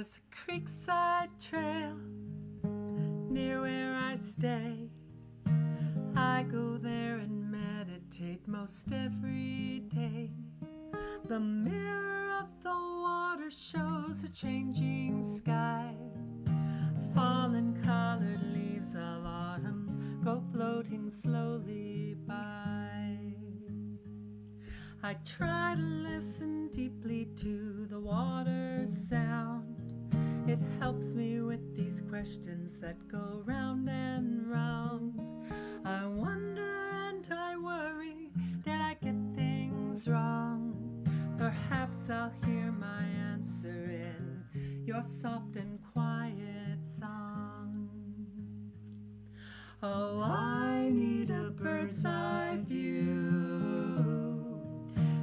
There's a creekside trail near where I stay. I go there and meditate most every day. The mirror of the water shows a changing sky. Fallen colored leaves of autumn go floating slowly by. I try to listen deeply to the water's sound. It helps me with these questions that go round and round. I wonder and I worry, did I get things wrong? Perhaps I'll hear my answer in your soft and quiet song. Oh, I need a bird's eye view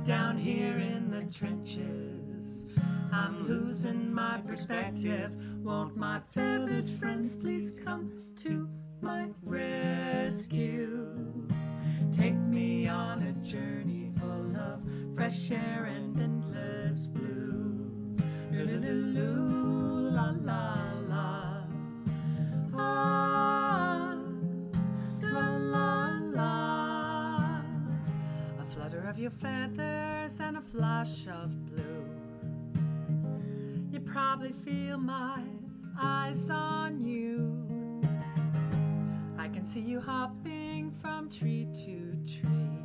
down here in the trenches. I'm losing my perspective. Won't my feathered friends please come to my rescue? Take me on a journey full of fresh air and endless blue. Loo-loo-loo, la la la. Ah, la la la. A flutter of your feathers and a flash of blue. You probably feel my eyes on you. I can see you hopping from tree to tree.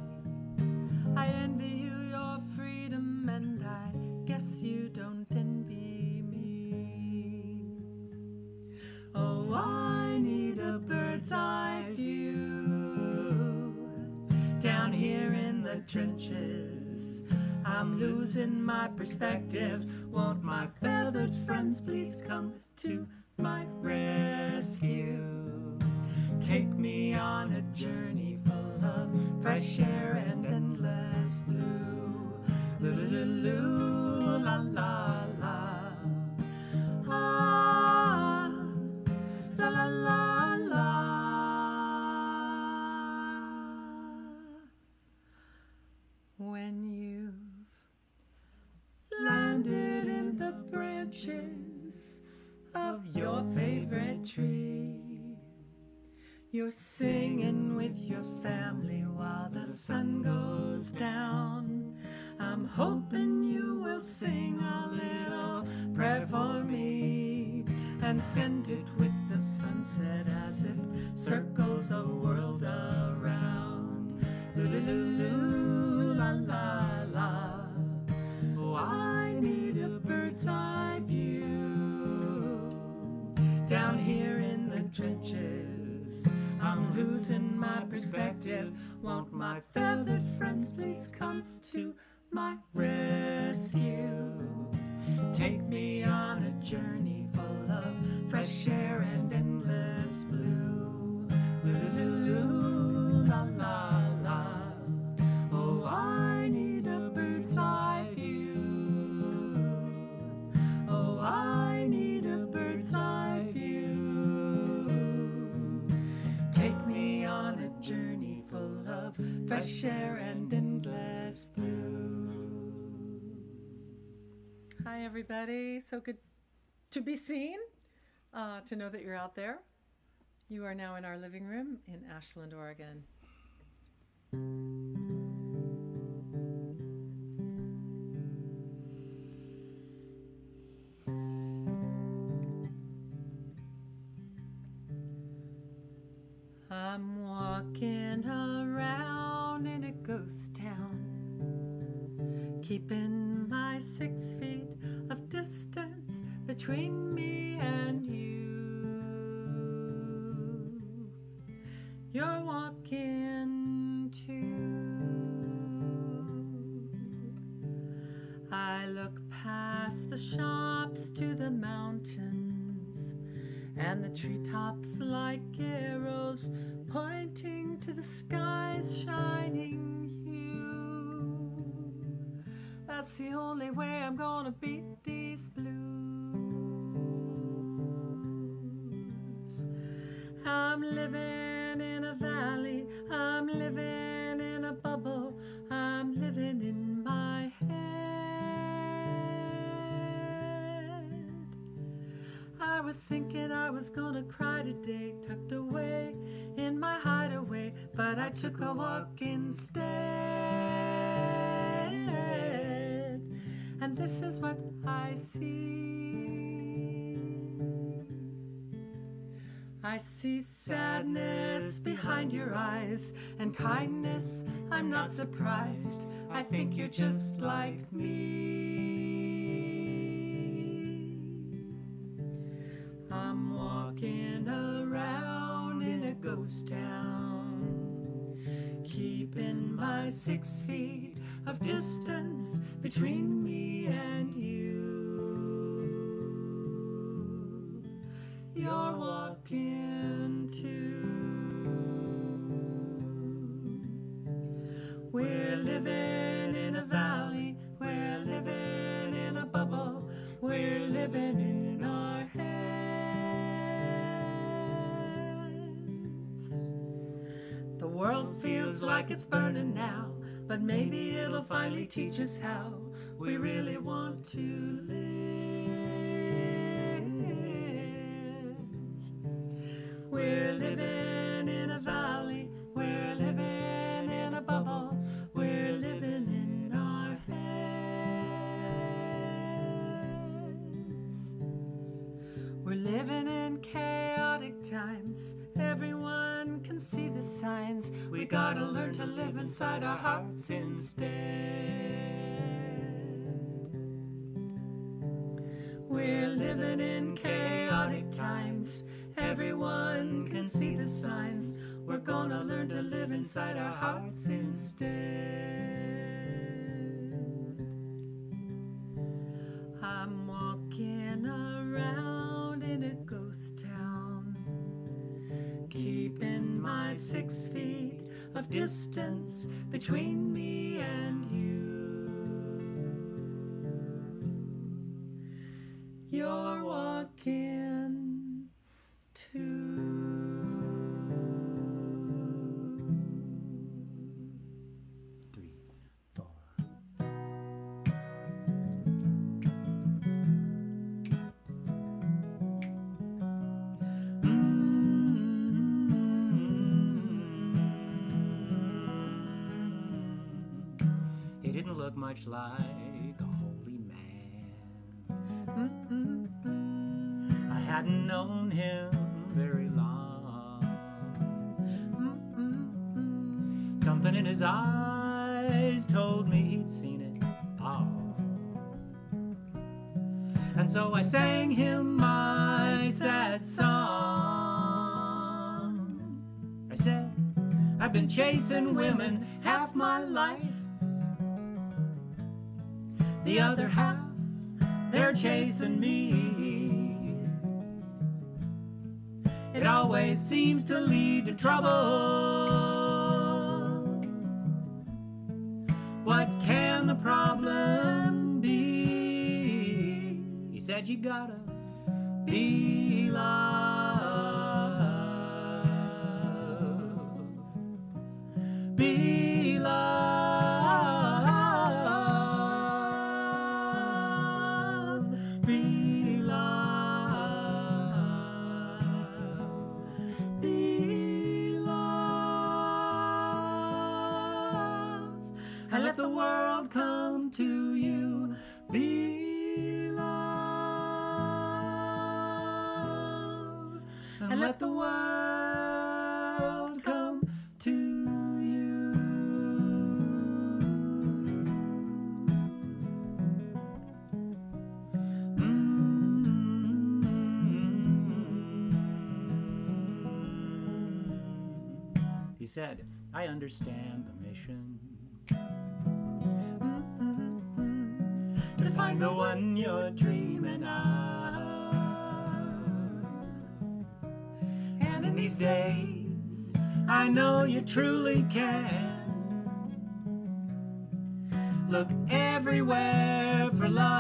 I envy you your freedom, and I guess you don't envy me. Oh, I need a bird's eye view down here in the trenches. I'm losing my perspective. Won't my feathered friends please come to my rescue? Take me on a journey full of fresh air and endless blue. Loo-loo-loo, la la la. Ah, la la la la. When you've landed in the branches of your favorite tree, you're singing with your family while the sun goes down. I'm hoping you will sing a little prayer for me and send it with the sunset as it circles the world around. Loo-loo-loo, la la la. Oh, I need a bird's eye view down here in the trenches. I'm losing my perspective. Won't my feathered friends please come to my rescue? Take me on a journey full of fresh air and endless blue. Loo-loo-loo, la la la. Oh, I need a bird's eye view. Oh, I need a bird's eye view. Take me on a journey full of fresh air and endless blue. Hi, everybody. So good to be seen, to know that you're out there. You are now in our living room in Ashland, Oregon. I'm walking around in a ghost town, keeping my 6 feet of distance between me and you. You're walking too. I look past the shops to the mountains and the treetops like arrows pointing to the sky's shining hue. That's the only way I'm gonna beat these blues. I'm living in a valley, I'm living in a bubble, I'm living in my head. took a walk instead. And this is what I see. I see sadness behind your eyes and kindness. I'm not surprised. I think you're just like me. I'm walking around in a ghost town, keeping my 6 feet of distance between me and you. You're walking too. We're living in a valley, we're living in a bubble, we're living in our heads. The world feels like it's burning now, but maybe it'll finally teach us how we really want to live. We're living in a valley, we're living in a bubble, we're living in our heads. We're living in chaotic times, everyone can see the signs. We gotta learn to live inside our hearts instead. We're living in chaotic times, everyone can see the signs. We're gonna learn to live inside our hearts instead. I'm walking around in a ghost town, keeping my 6 feet of distance between me and you. You're walking too. 3, 4. He didn't look much like a holy man. I hadn't known him very long. Something in his eyes told me he'd seen it all. And so I sang him my sad song. I said, I've been chasing women half my life. The other half, they're chasing me. It always seems to lead to trouble. What can the problem be? He said you gotta be loved. Be loved. Be loved. Be loved. And let the world come to you. Be loved. And let the world come to you. He said, I understand the mission. To find the one you're dreaming of. And in these days, I know you truly can. Look everywhere for love.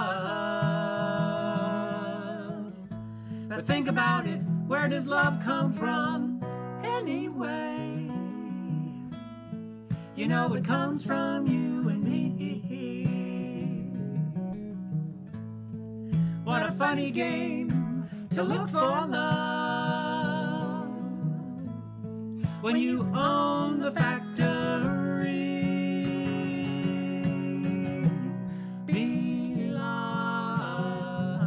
But think about it, where does love come from anyway? You know it comes from you and me. What a funny game to look for love. when you own the factory. Be loved.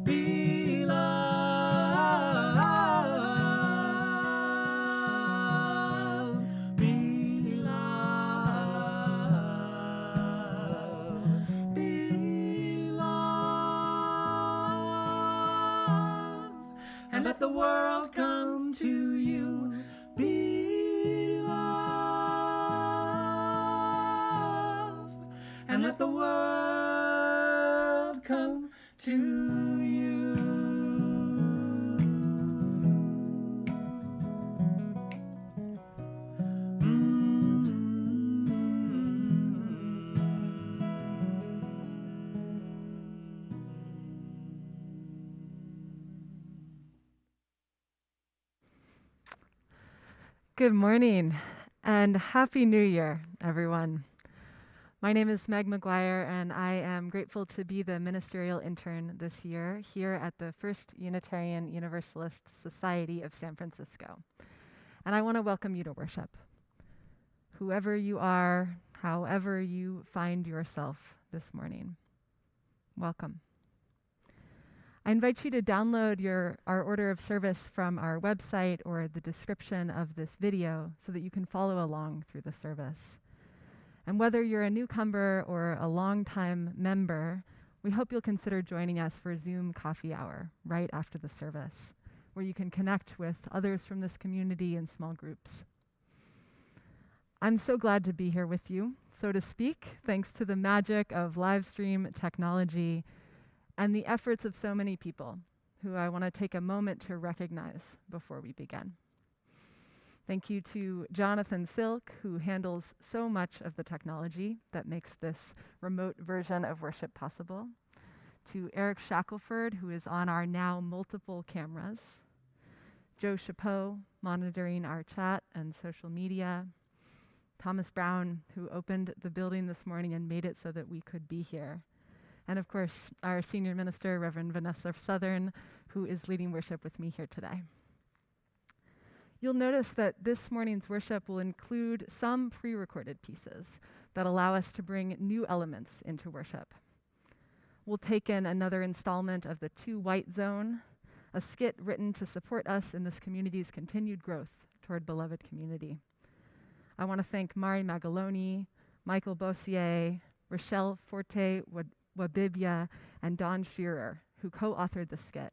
Be loved. Be loved. Be loved. And let the world come to you. Be loved. And let the world come to you. Good morning and Happy New Year, everyone. My name is Meg McGuire, and I am grateful to be the Ministerial Intern this year here at the First Unitarian Universalist Society of San Francisco. And I want to welcome you to worship. Whoever you are, however you find yourself this morning, welcome. I invite you to download our order of service from our website or the description of this video so that you can follow along through the service. And whether you're a newcomer or a longtime member, we hope you'll consider joining us for Zoom coffee hour right after the service, where you can connect with others from this community in small groups. I'm so glad to be here with you, so to speak, thanks to the magic of Livestream technology and the efforts of so many people who I want to take a moment to recognize before we begin. Thank you to Jonathan Silk, who handles so much of the technology that makes this remote version of worship possible. To Eric Shackelford, who is on our now multiple cameras. Joe Chapeau, monitoring our chat and social media. Thomas Brown, who opened the building this morning and made it so that we could be here. And of course, our senior minister, Reverend Vanessa Southern, who is leading worship with me here today. You'll notice that this morning's worship will include some pre-recorded pieces that allow us to bring new elements into worship. We'll take in another installment of the Two White Zone, a skit written to support us in this community's continued growth toward beloved community. I want to thank Mari Magaloni, Michael Bossier, Rochelle Forte Wabibia, and Don Shearer, who co-authored the skit,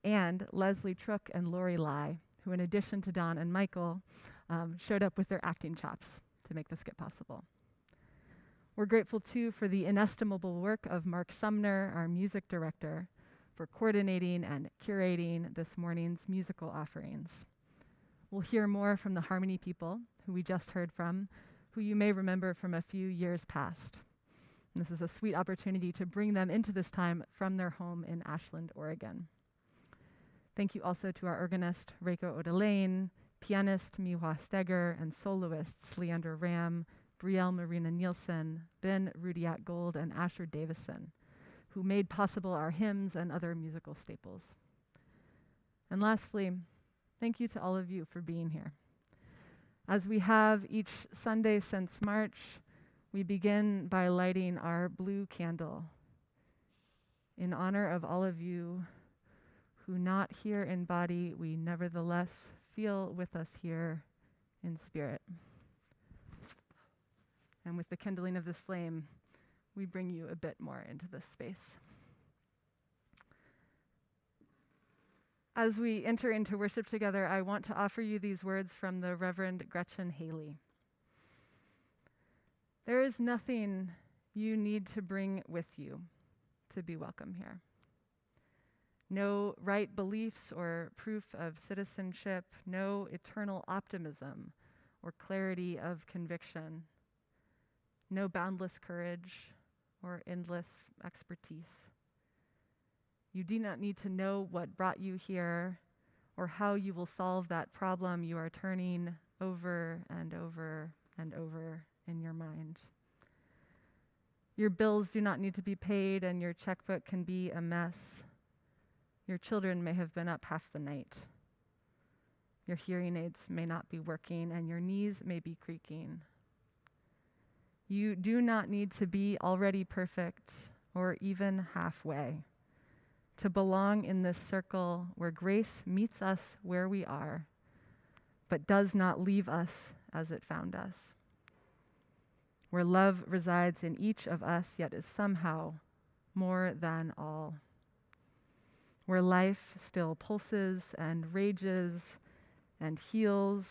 and Leslie Trook and Lori Lai, who in addition to Don and Michael, showed up with their acting chops to make the skit possible. We're grateful too for the inestimable work of Mark Sumner, our music director, for coordinating and curating this morning's musical offerings. We'll hear more from the Harmony people, who we just heard from, who you may remember from a few years past. And this is a sweet opportunity to bring them into this time from their home in Ashland, Oregon. Thank you also to our organist, Reiko Odelaine, pianist, Miwa Steger, and soloists, Leander Ram, Brielle Marina Nielsen, Ben Rudiak Gold, and Asher Davison, who made possible our hymns and other musical staples. And lastly, thank you to all of you for being here. As we have each Sunday since March, we begin by lighting our blue candle in honor of all of you who, not here in body, we nevertheless feel with us here in spirit. And with the kindling of this flame, we bring you a bit more into this space. As we enter into worship together, I want to offer you these words from the Reverend Gretchen Haley. There is nothing you need to bring with you to be welcome here. No right beliefs or proof of citizenship, no eternal optimism or clarity of conviction, no boundless courage or endless expertise. You do not need to know what brought you here or how you will solve that problem you are turning over and over and over in your mind. Your bills do not need to be paid, and your checkbook can be a mess. Your children may have been up half the night. Your hearing aids may not be working, and your knees may be creaking. You do not need to be already perfect or even halfway to belong in this circle where grace meets us where we are, but does not leave us as it found us, where love resides in each of us, yet is somehow more than all, where life still pulses and rages and heals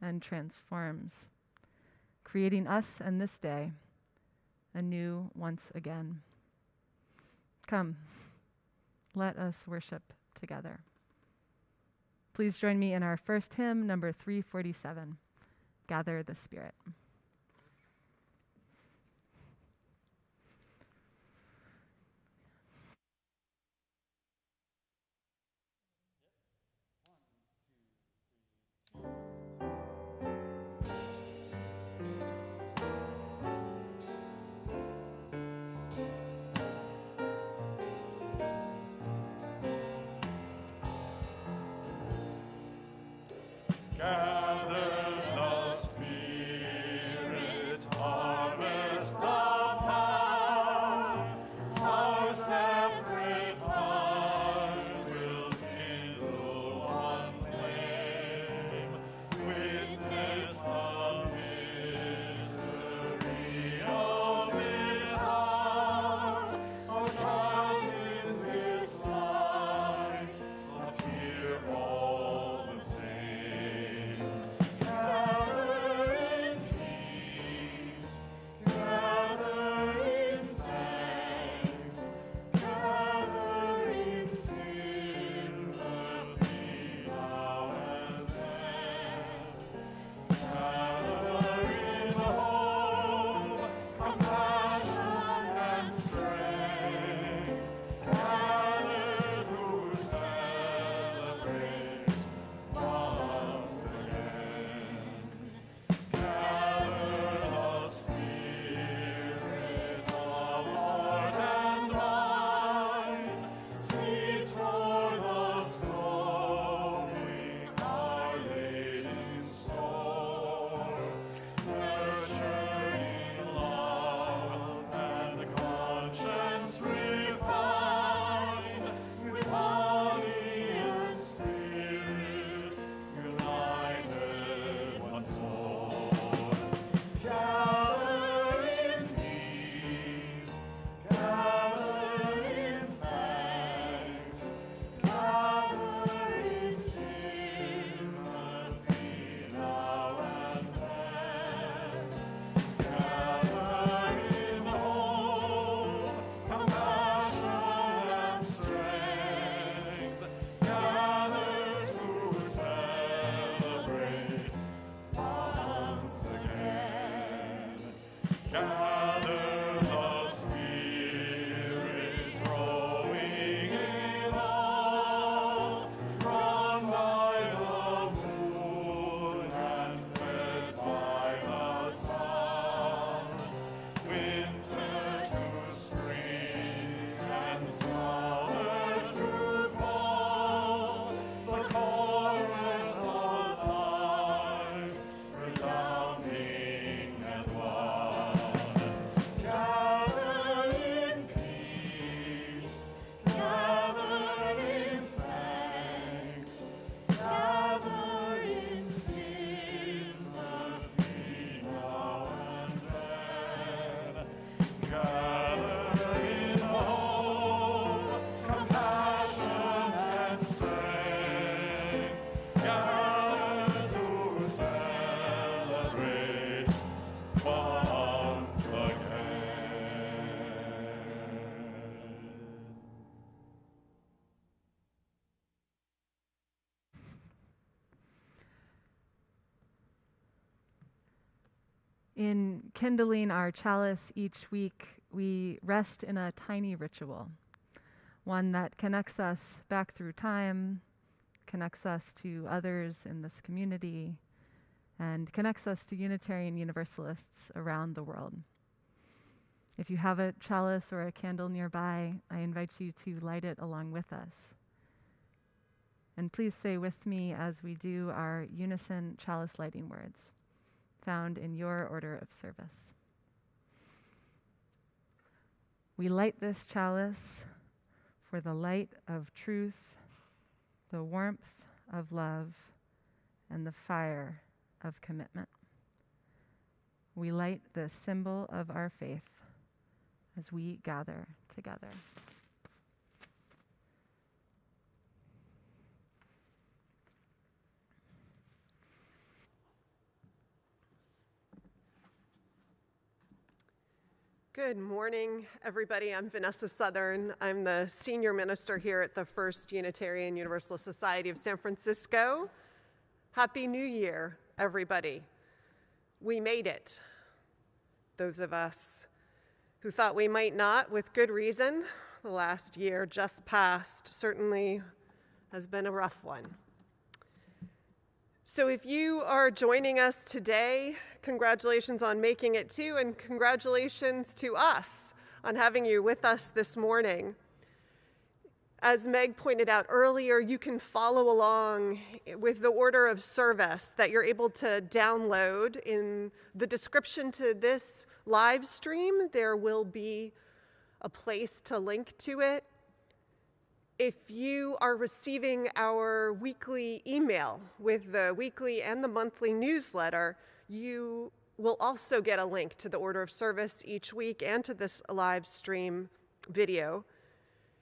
and transforms, creating us and this day anew once again. Come, let us worship together. Please join me in our first hymn, number 347, Gather the Spirit. Gather the Spirit, harvest the power, our separate hearts will kindle one flame, witness the mystery of this hour, our trials in this light appear all the same. Gather in peace, gather in thanks, gather in sympathy now and then. Gather in hope, compassion and strength, gather to celebrate once again. Gather the Spirit of heart and mind, seeds for the sowing are laid in store, nurturing love and conscience refined, with body and spirit united once more. Gather in peace, gather in thanks, gather in sympathy now and then. Gather in hope, compassion and strength, gather to celebrate once again. Gather the Spirit growing in all, drawn by the moon and fed by the sun. Winter to spring and summers to fall, the chorus of life resounding as one. Gather in peace, gather in thanks, gather in sympathy now and then. Gather in hope, compassion and strength, gather to celebrate once again. In kindling our chalice each week, we rest in a tiny ritual, one that connects us back through time, connects us to others in this community, and connects us to Unitarian Universalists around the world. If you have a chalice or a candle nearby, I invite you to light it along with us And please say with me as we do our unison chalice lighting words, found in your order of service. We light this chalice for the light of truth, the warmth of love, and the fire of commitment. We light the symbol of our faith as we gather together. Good morning, everybody. I'm Vanessa Southern. I'm the senior minister here at the First Unitarian Universalist Society of San Francisco. Happy New Year, everybody. We made it. Those of us who thought we might not, with good reason. The last year just passed certainly has been a rough one. So if you are joining us today, congratulations on making it too, and congratulations to us on having you with us this morning. As Meg pointed out earlier, you can follow along with the order of service that you're able to download. In the description to this live stream, there will be a place to link to it. If you are receiving our weekly email with the weekly and the monthly newsletter, you will also get a link to the order of service each week and to this live stream video.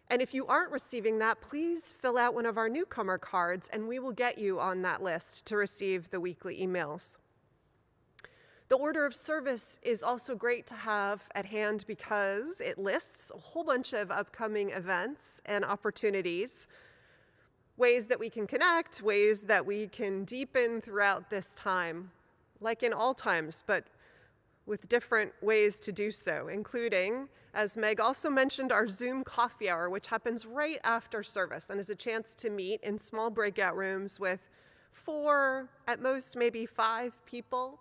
And if you aren't receiving that, please fill out one of our newcomer cards and we will get you on that list to receive the weekly emails. The order of service is also great to have at hand because it lists a whole bunch of upcoming events and opportunities, ways that we can connect, ways that we can deepen throughout this time, like in all times, but with different ways to do so, including, as Meg also mentioned, our Zoom coffee hour, which happens right after service and is a chance to meet in small breakout rooms with 4, at most maybe 5 people.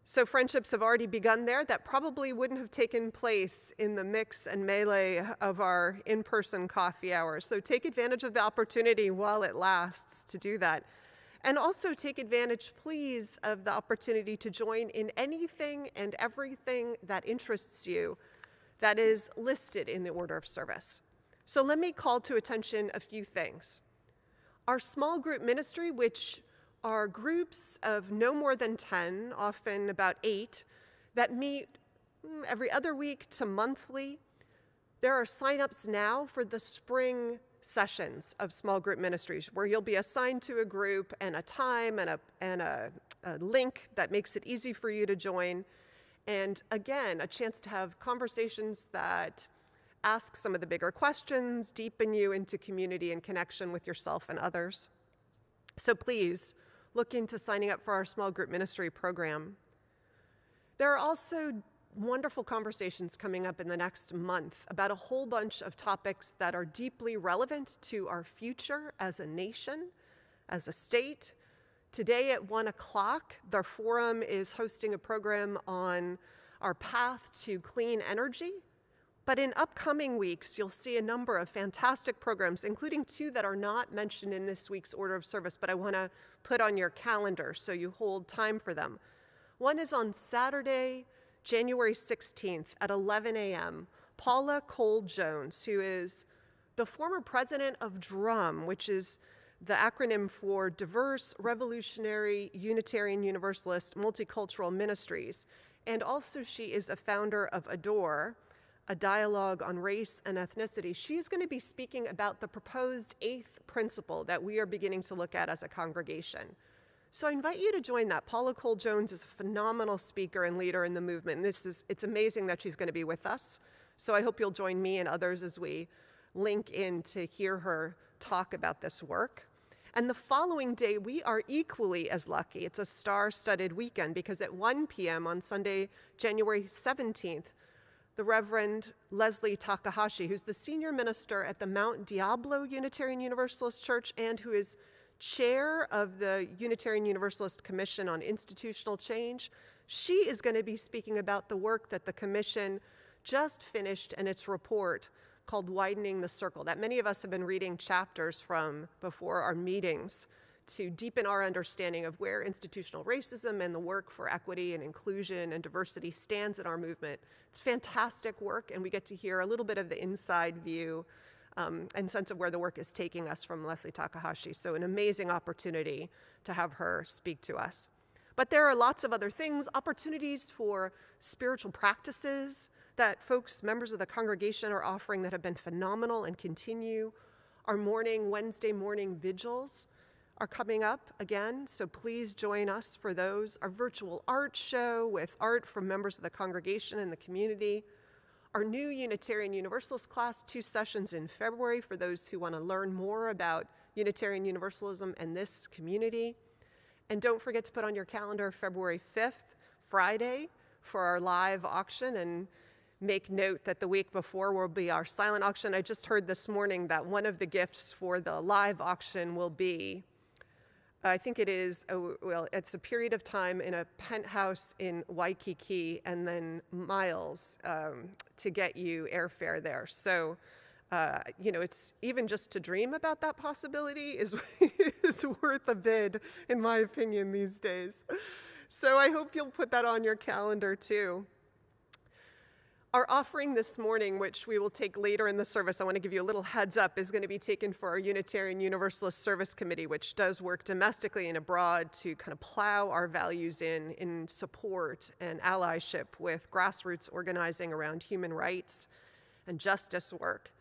So friendships have already begun there that probably wouldn't have taken place in the mix and melee of our in-person coffee hours. So take advantage of the opportunity while it lasts to do that. And also take advantage, please, of the opportunity to join in anything and everything that interests you that is listed in the order of service. So let me call to attention a few things. Our small group ministry, which are groups of no more than 10, often about 8, that meet every other week to monthly. There are signups now for the spring sessions of small group ministries where you'll be assigned to a group and a time and a link that makes it easy for you to join. And again, a chance to have conversations that ask some of the bigger questions, deepen you into community and connection with yourself and others. So please, look into signing up for our small group ministry program. There are also wonderful conversations coming up in the next month about a whole bunch of topics that are deeply relevant to our future as a nation, as a state. Today at 1 o'clock, the forum is hosting a program on our path to clean energy. But in upcoming weeks, you'll see a number of fantastic programs, including 2 that are not mentioned in this week's order of service, but I want to put on your calendar so you hold time for them. One is on Saturday, January 16th at 11 a.m. Paula Cole-Jones, who is the former president of DRUM, which is the acronym for Diverse, Revolutionary, Unitarian, Universalist, Multicultural Ministries. And also she is a founder of ADORE, a dialogue on race and ethnicity. She's going to be speaking about the proposed 8th principle that we are beginning to look at as a congregation. So I invite you to join that. Paula Cole-Jones is a phenomenal speaker and leader in the movement. It's amazing that she's going to be with us. So I hope you'll join me and others as we link in to hear her talk about this work. And the following day, we are equally as lucky. It's a star-studded weekend because at 1 p.m. on Sunday, January 17th, the Reverend Leslie Takahashi, who's the senior minister at the Mount Diablo Unitarian Universalist Church and who is chair of the Unitarian Universalist Commission on Institutional Change, she is going to be speaking about the work that the commission just finished and its report called Widening the Circle that many of us have been reading chapters from before our meetings to deepen our understanding of where institutional racism and the work for equity and inclusion and diversity stands in our movement. It's fantastic work, and we get to hear a little bit of the inside view and sense of where the work is taking us from Leslie Takahashi. So an amazing opportunity to have her speak to us. But there are lots of other things, opportunities for spiritual practices that folks, members of the congregation, are offering that have been phenomenal and continue. Our Wednesday morning vigils are coming up again, so please join us for those. Our virtual art show with art from members of the congregation and the community. Our new Unitarian Universalist class, 2 sessions in February for those who want to learn more about Unitarian Universalism and this community. And don't forget to put on your calendar February 5th, Friday, for our live auction, and make note that the week before will be our silent auction. I just heard this morning that one of the gifts for the live auction will be, I think it is, it's a period of time in a penthouse in Waikiki and then miles to get you airfare there. So, it's even just to dream about that possibility is worth a bid, in my opinion, these days. So I hope you'll put that on your calendar too. Our offering this morning, which we will take later in the service, I want to give you a little heads up, is going to be taken for our Unitarian Universalist Service Committee, which does work domestically and abroad to kind of plow our values in support and allyship with grassroots organizing around human rights and justice work.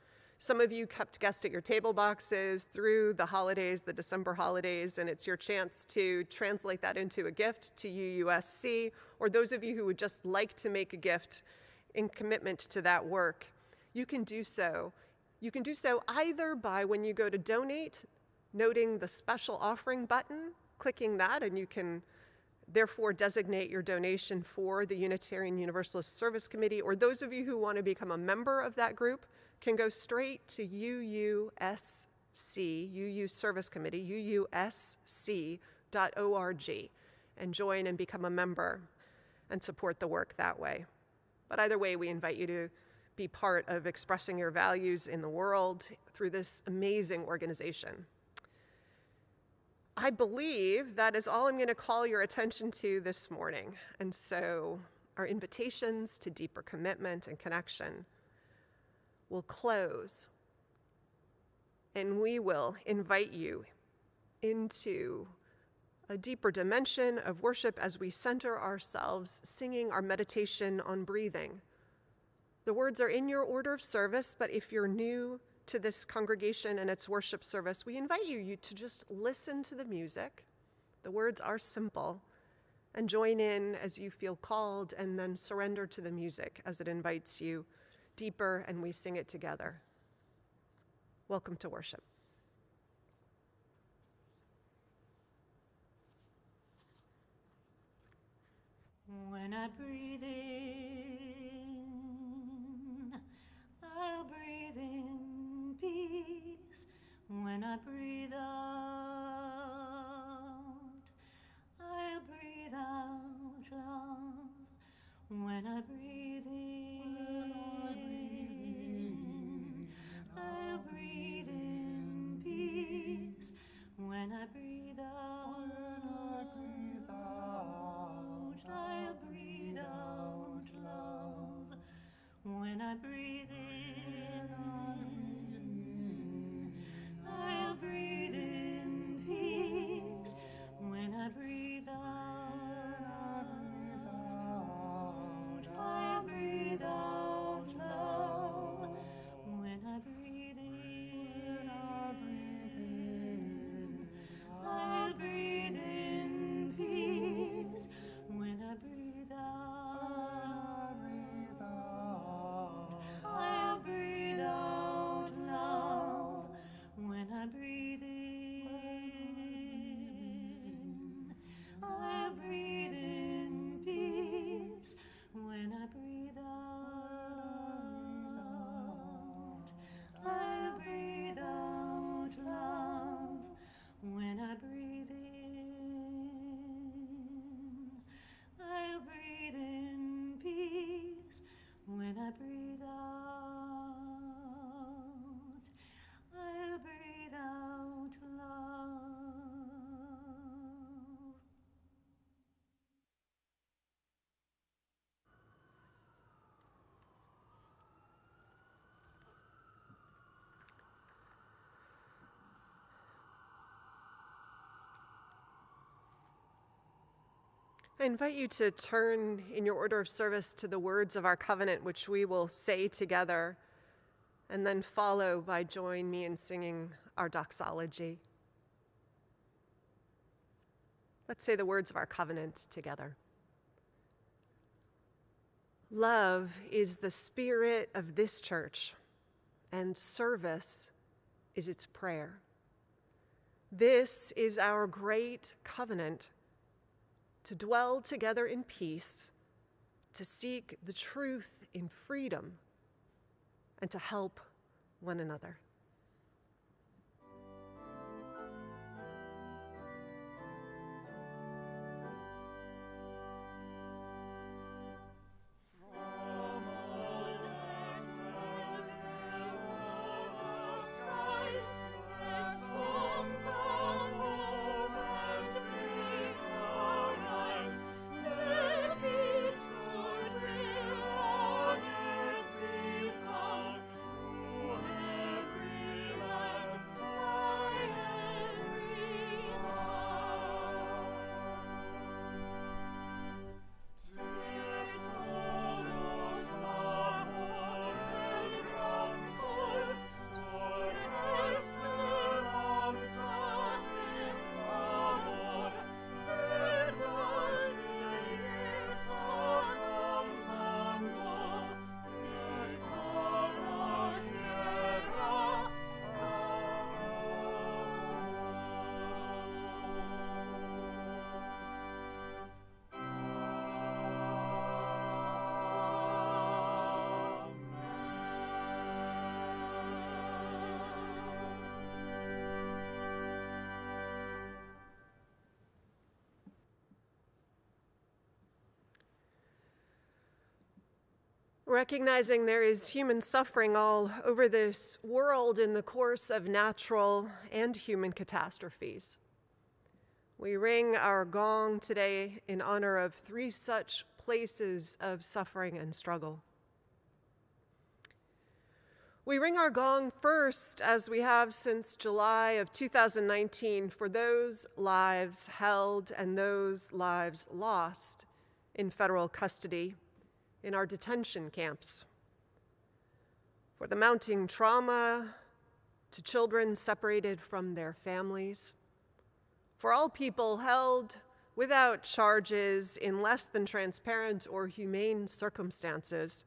Some of you kept guests at your table boxes through the holidays, the December holidays, and it's your chance to translate that into a gift to UUSC, or those of you who would just like to make a gift in commitment to that work, you can do so. You can do so either by, when you go to donate, noting the special offering button, clicking that, and you can therefore designate your donation for the Unitarian Universalist Service Committee, or those of you who want to become a member of that group can go straight to UUSC, UU Service Committee, UUSC.org, and join and become a member and support the work that way. But either way, we invite you to be part of expressing your values in the world through this amazing organization. I believe that is all I'm going to call your attention to this morning. And so our invitations to deeper commitment and connection will close, and we will invite you into a deeper dimension of worship as we center ourselves, singing our meditation on breathing. The words are in your order of service, but if you're new to this congregation and its worship service, we invite you to just listen to the music. The words are simple, and join in as you feel called, and then surrender to the music as it invites you deeper, and we sing it together. Welcome to worship. When I breathe in, I'll breathe in peace. When I breathe out, I'll breathe out love. When I breathe in, I'll breathe in peace. When I breathe out, I'll breathe out love. When I breathe in, I'll breathe in peace. When I breathe out, I'll breathe out love. When I breathe in, I'll breathe in peace. When I breathe out, I'll breathe out love. When I breathe in, I'll breathe in peace. When I breathe out, I'll breathe out love. When I breathe in, I'll breathe in peace. When I breathe out, I invite you to turn in your order of service to the words of our covenant, which we will say together, and then follow by join me in singing our doxology. Let's say the words of our covenant together. Love is the spirit of this church, and service is its prayer. This is our great covenant, to dwell together in peace, to seek the truth in freedom, and to help one another. Recognizing there is human suffering all over this world in the course of natural and human catastrophes, we ring our gong today in honor of 3 such places of suffering and struggle. We ring our gong first, as we have since July of 2019, for those lives held and those lives lost in federal custody in our detention camps, for the mounting trauma to children separated from their families, for all people held without charges in less than transparent or humane circumstances,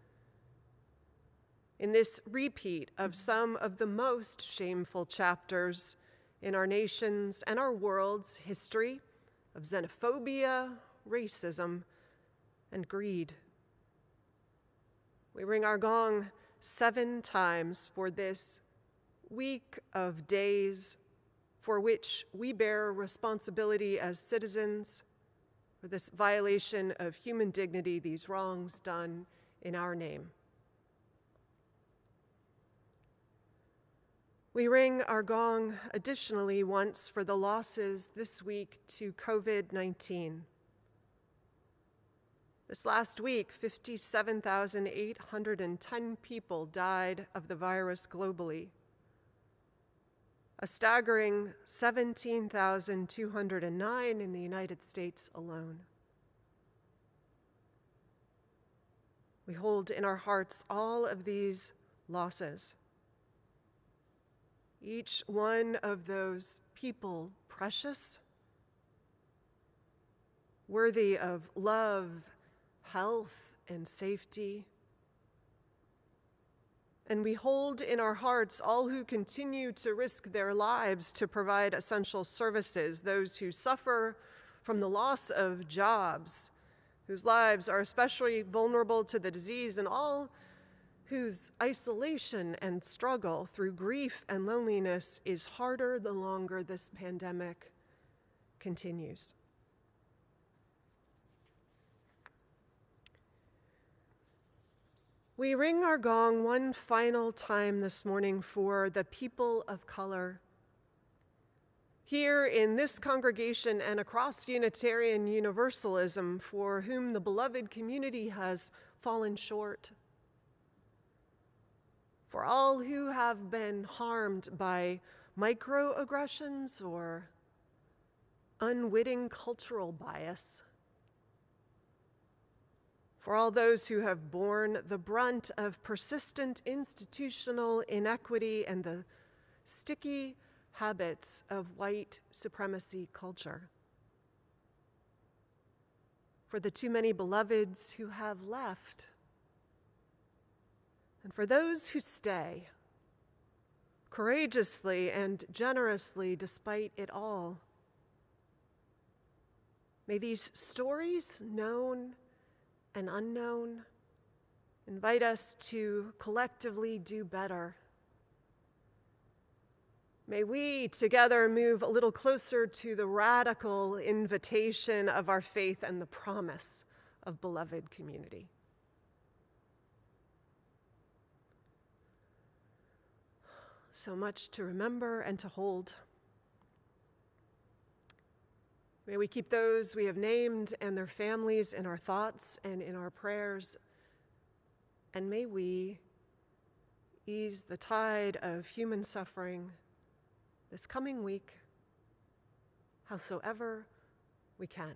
in this repeat of some of the most shameful chapters in our nation's and our world's history of xenophobia, racism, and greed. We ring our gong 7 times for this week of days for which we bear responsibility as citizens for this violation of human dignity, these wrongs done in our name. We ring our gong additionally once for the losses this week to COVID-19. This last week, 57,810 people died of the virus globally. A staggering 17,209 in the United States alone. We hold in our hearts all of these losses. Each one of those people precious, worthy of love, health, and safety. And we hold in our hearts all who continue to risk their lives to provide essential services, those who suffer from the loss of jobs, whose lives are especially vulnerable to the disease, and all whose isolation and struggle through grief and loneliness is harder the longer this pandemic continues. We ring our gong one final time this morning for the people of color. Here in this congregation and across Unitarian Universalism, for whom the beloved community has fallen short. For all who have been harmed by microaggressions or unwitting cultural bias. for all those who have borne the brunt of persistent institutional inequity and the sticky habits of white supremacy culture, for the too many beloveds who have left, and for those who stay courageously and generously despite it all. May these stories, known and unknown, invite us to collectively do better. May we together move a little closer to the radical invitation of our faith and the promise of beloved community. So much to remember and to hold. May we keep those we have named and their families in our thoughts and in our prayers. And may we ease the tide of human suffering this coming week, howsoever we can.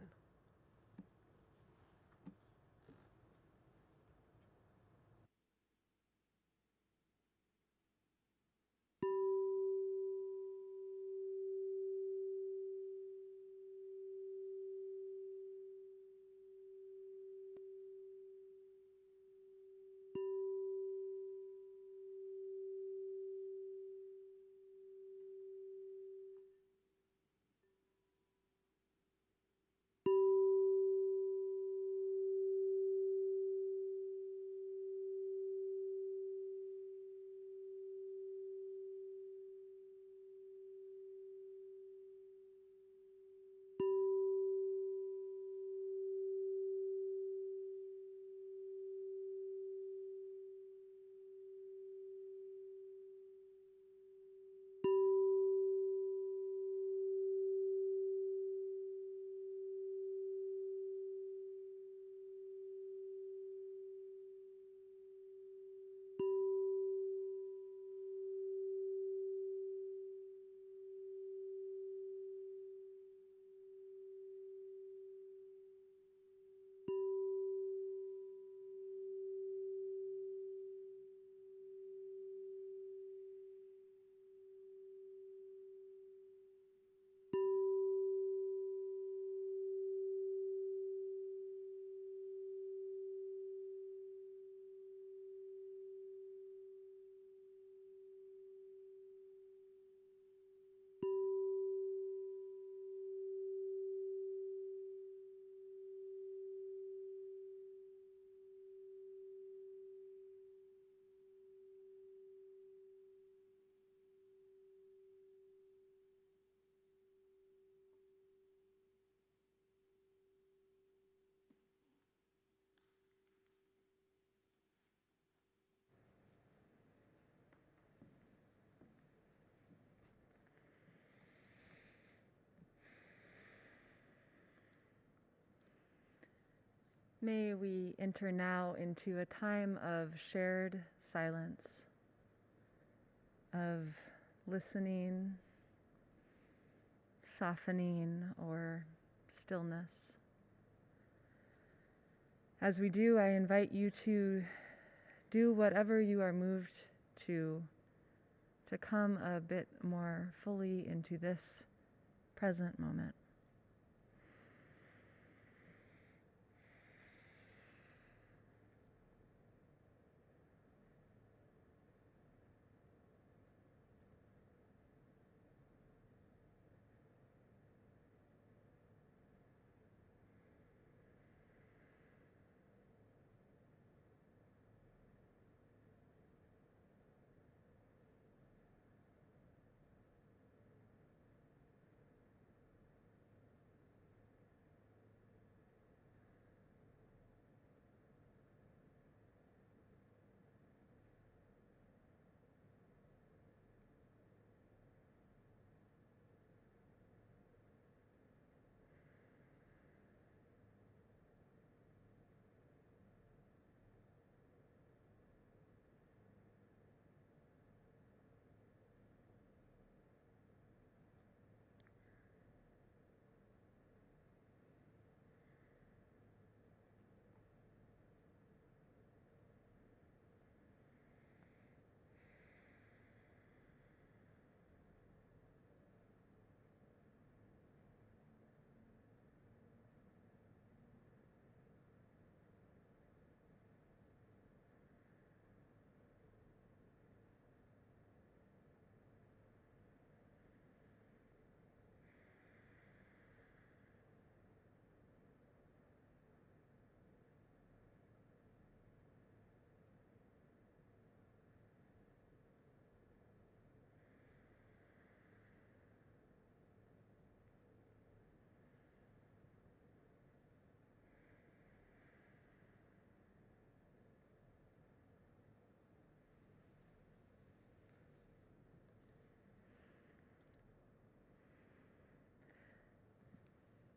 May we enter now into a time of shared silence, of listening, softening, or stillness. As we do, I invite you to do whatever you are moved to come a bit more fully into this present moment.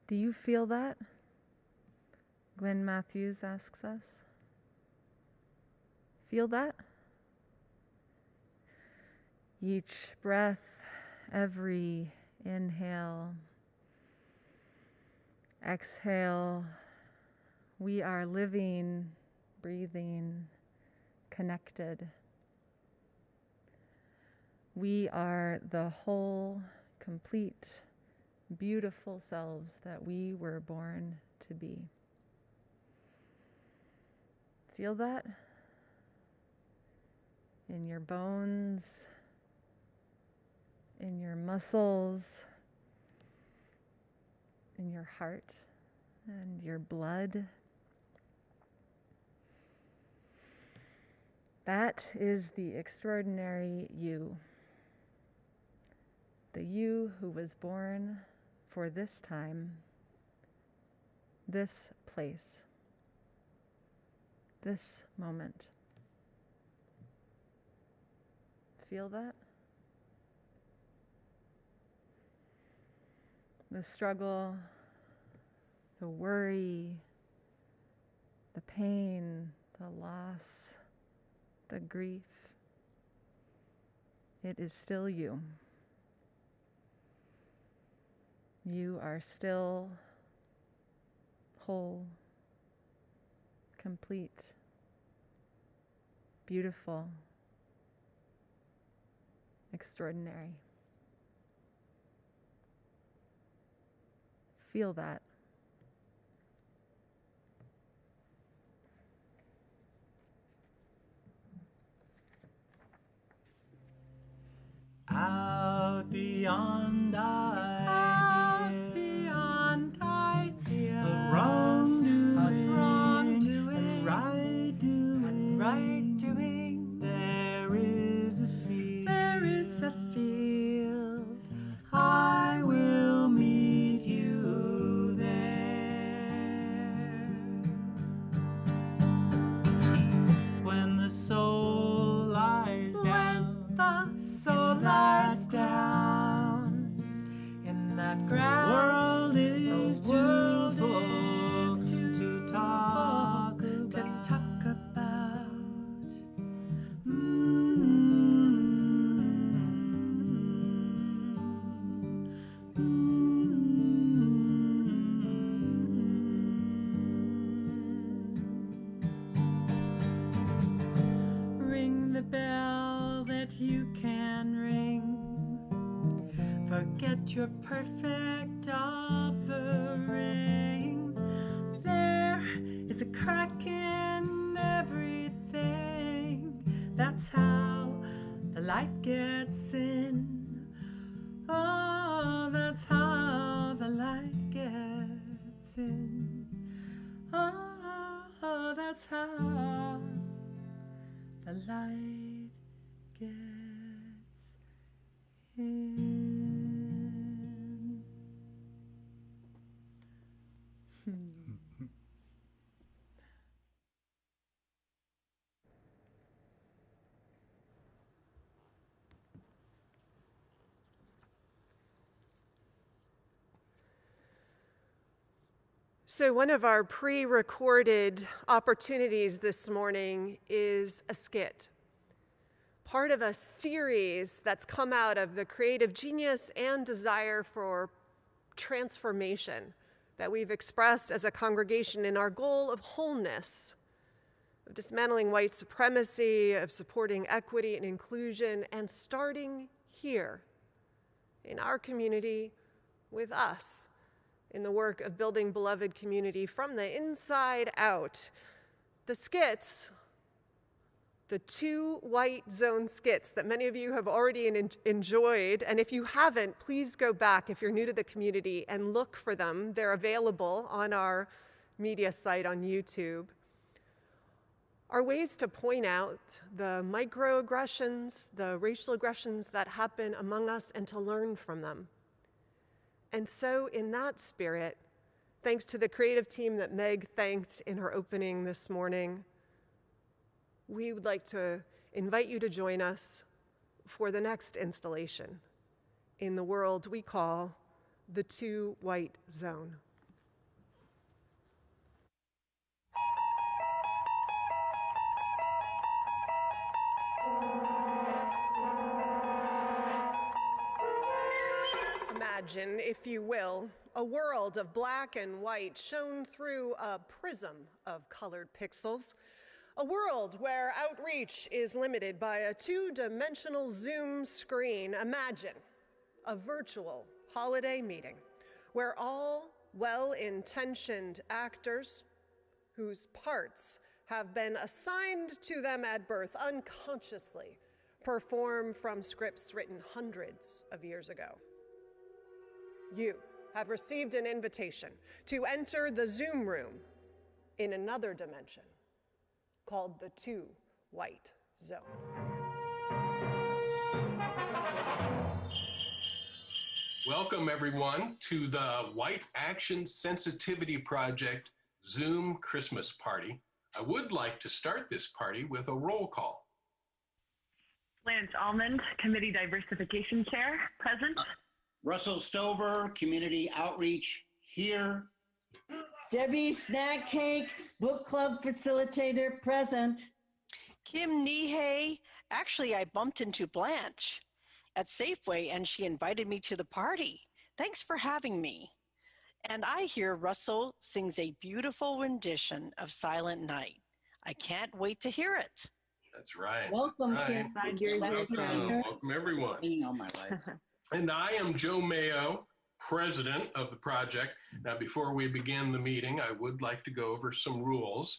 Do you feel that? Gwen Matthews asks us. Feel that? Each breath, every inhale, exhale, we are living, breathing, connected. We are the whole, complete, beautiful selves that we were born to be. Feel that? In your bones, in your muscles, in your heart and your blood. That is the extraordinary you. The you who was born for this time, this place, this moment. Feel that? The struggle, the worry, the pain, the loss, the grief. It is still you. You are still whole, complete, beautiful, extraordinary. Feel that. Out beyond ideas of wrongdoing, and right doing, there is a field. there is a field. I will meet you there. When the soul lies down, The soul lies down in that grass. the world is The too world full is too to talk full to about. talk about. Ring the bell that you can ring. Forget your perfect offering. There is a crack in everything. That's how the light gets in. Oh, that's how the light gets in. Oh, that's how the light gets in. So one of our pre-recorded opportunities this morning is a skit, part of a series that's come out of the creative genius and desire for transformation that we've expressed as a congregation in our goal of wholeness, of dismantling white supremacy, of supporting equity and inclusion, and starting here in our community with us, in the work of building beloved community from the inside out. The skits, the 2 white zone skits that many of you have already enjoyed, and if you haven't, please go back if you're new to the community and look for them. They're available on our media site on YouTube. Are ways to point out the microaggressions, the racial aggressions that happen among us, and to learn from them. And so in that spirit, thanks to the creative team that Meg thanked in her opening this morning, we would like to invite you to join us for the next installation in the world we call the 2 white zone. Imagine, if you will, a world of black and white shown through a prism of colored pixels. A world where outreach is limited by a two-dimensional Zoom screen. Imagine a virtual holiday meeting where all well-intentioned actors whose parts have been assigned to them at birth unconsciously perform from scripts written hundreds of years ago. You have received an invitation to enter the Zoom room in another dimension called the two-white zone. Welcome, everyone, to the White Action Sensitivity Project Zoom Christmas Party. I would like to start this party with a roll call. Lance Almond, Committee Diversification Chair, present. Russell Stover, Community Outreach, here. Debbie Snack Cake, Book Club Facilitator, present. Kim Nihei, actually I bumped into Blanche at Safeway and she invited me to the party. Thanks for having me. And I hear Russell sings a beautiful rendition of Silent Night. I can't wait to hear it. That's right. Welcome, Right. Kim. Welcome, everyone. All my life. And I am Joe Mayo, president of the project. Now, before we begin the meeting, I would like to go over some rules.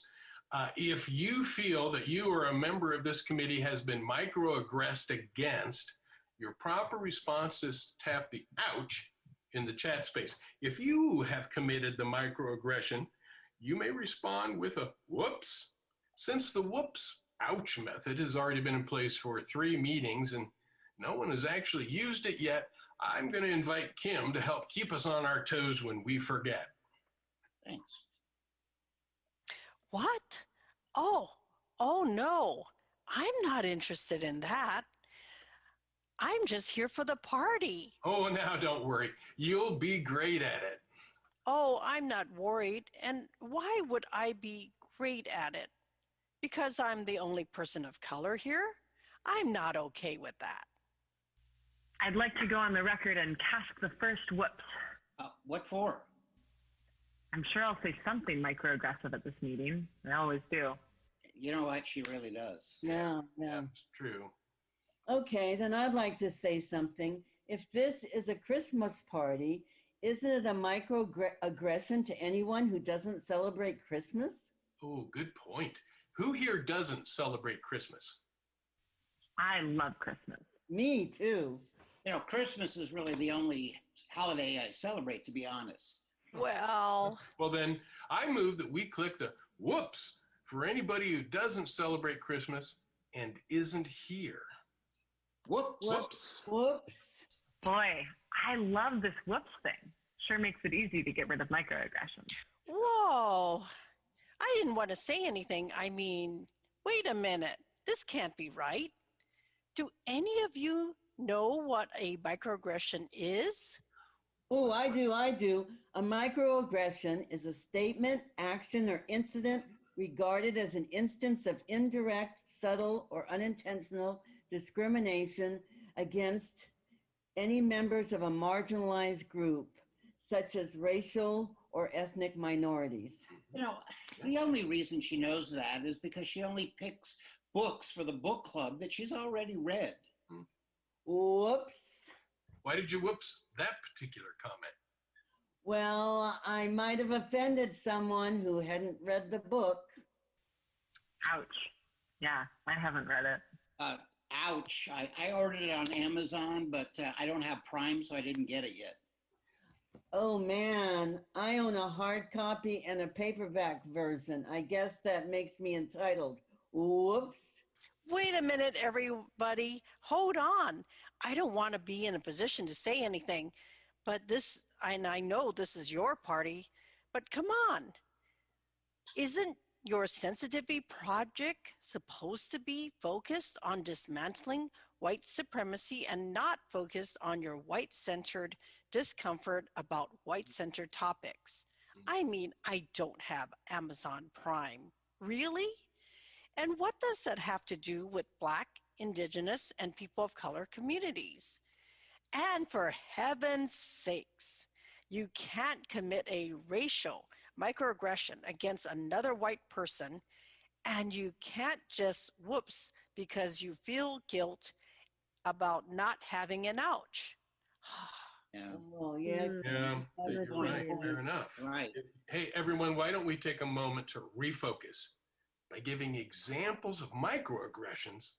If you feel that you or a member of this committee has been microaggressed against, your proper response is tap the ouch in the chat space. If you have committed the microaggression, you may respond with a whoops. Since the whoops ouch method has already been in place for 3 meetings and no one has actually used it yet, I'm going to invite Kim to help keep us on our toes when we forget. Thanks. What? Oh no, I'm not interested in that. I'm just here for the party. Oh, now don't worry. You'll be great at it. Oh, I'm not worried. And why would I be great at it? Because I'm the only person of color here? I'm not okay with that. I'd like to go on the record and cast the first whoops. What for? I'm sure I'll say something microaggressive at this meeting. I always do. You know what? She really does. Yeah. That's true. Okay, then I'd like to say something. If this is a Christmas party, isn't it a microaggression to anyone who doesn't celebrate Christmas? Oh, good point. Who here doesn't celebrate Christmas? I love Christmas. Me too. You know, Christmas is really the only holiday I celebrate, to be honest. Well, Then I move that we click the whoops for anybody who doesn't celebrate Christmas and isn't here. Whoops. Whoops. Boy, I love this whoops thing. Sure makes it easy to get rid of microaggressions. whoa. I didn't want to say anything. I mean, wait a minute. This can't be right. Do any of you know what a microaggression is? Oh, I do. A microaggression is a statement, action, or incident regarded as an instance of indirect, subtle, or unintentional discrimination against any members of a marginalized group, such as racial or ethnic minorities. You know, the only reason she knows that is because she only picks books for the book club that she's already read. Whoops. Why did you whoops that particular comment? Well, I might have offended someone who hadn't read the book. Ouch. Yeah, I haven't read it. Ouch. I ordered it on Amazon, but I don't have Prime, so I didn't get it yet. Oh man, I own a hard copy and a paperback version. I guess that makes me entitled. Whoops. Wait a minute, everybody. Hold on. I don't want to be in a position to say anything, but and I know this is your party, but come on. Isn't your sensitivity project supposed to be focused on dismantling white supremacy and not focused on your white-centered discomfort about white-centered topics? I mean, I don't have Amazon Prime. Really? And what does that have to do with Black, Indigenous, and people of color communities? And for heaven's sakes, you can't commit a racial microaggression against another white person, and you can't just whoops because you feel guilt about not having an ouch. Yeah. Oh, yeah. Yeah, Other you're right. people. Fair enough. Right. Hey, everyone, why don't we take a moment to refocus by giving examples of microaggressions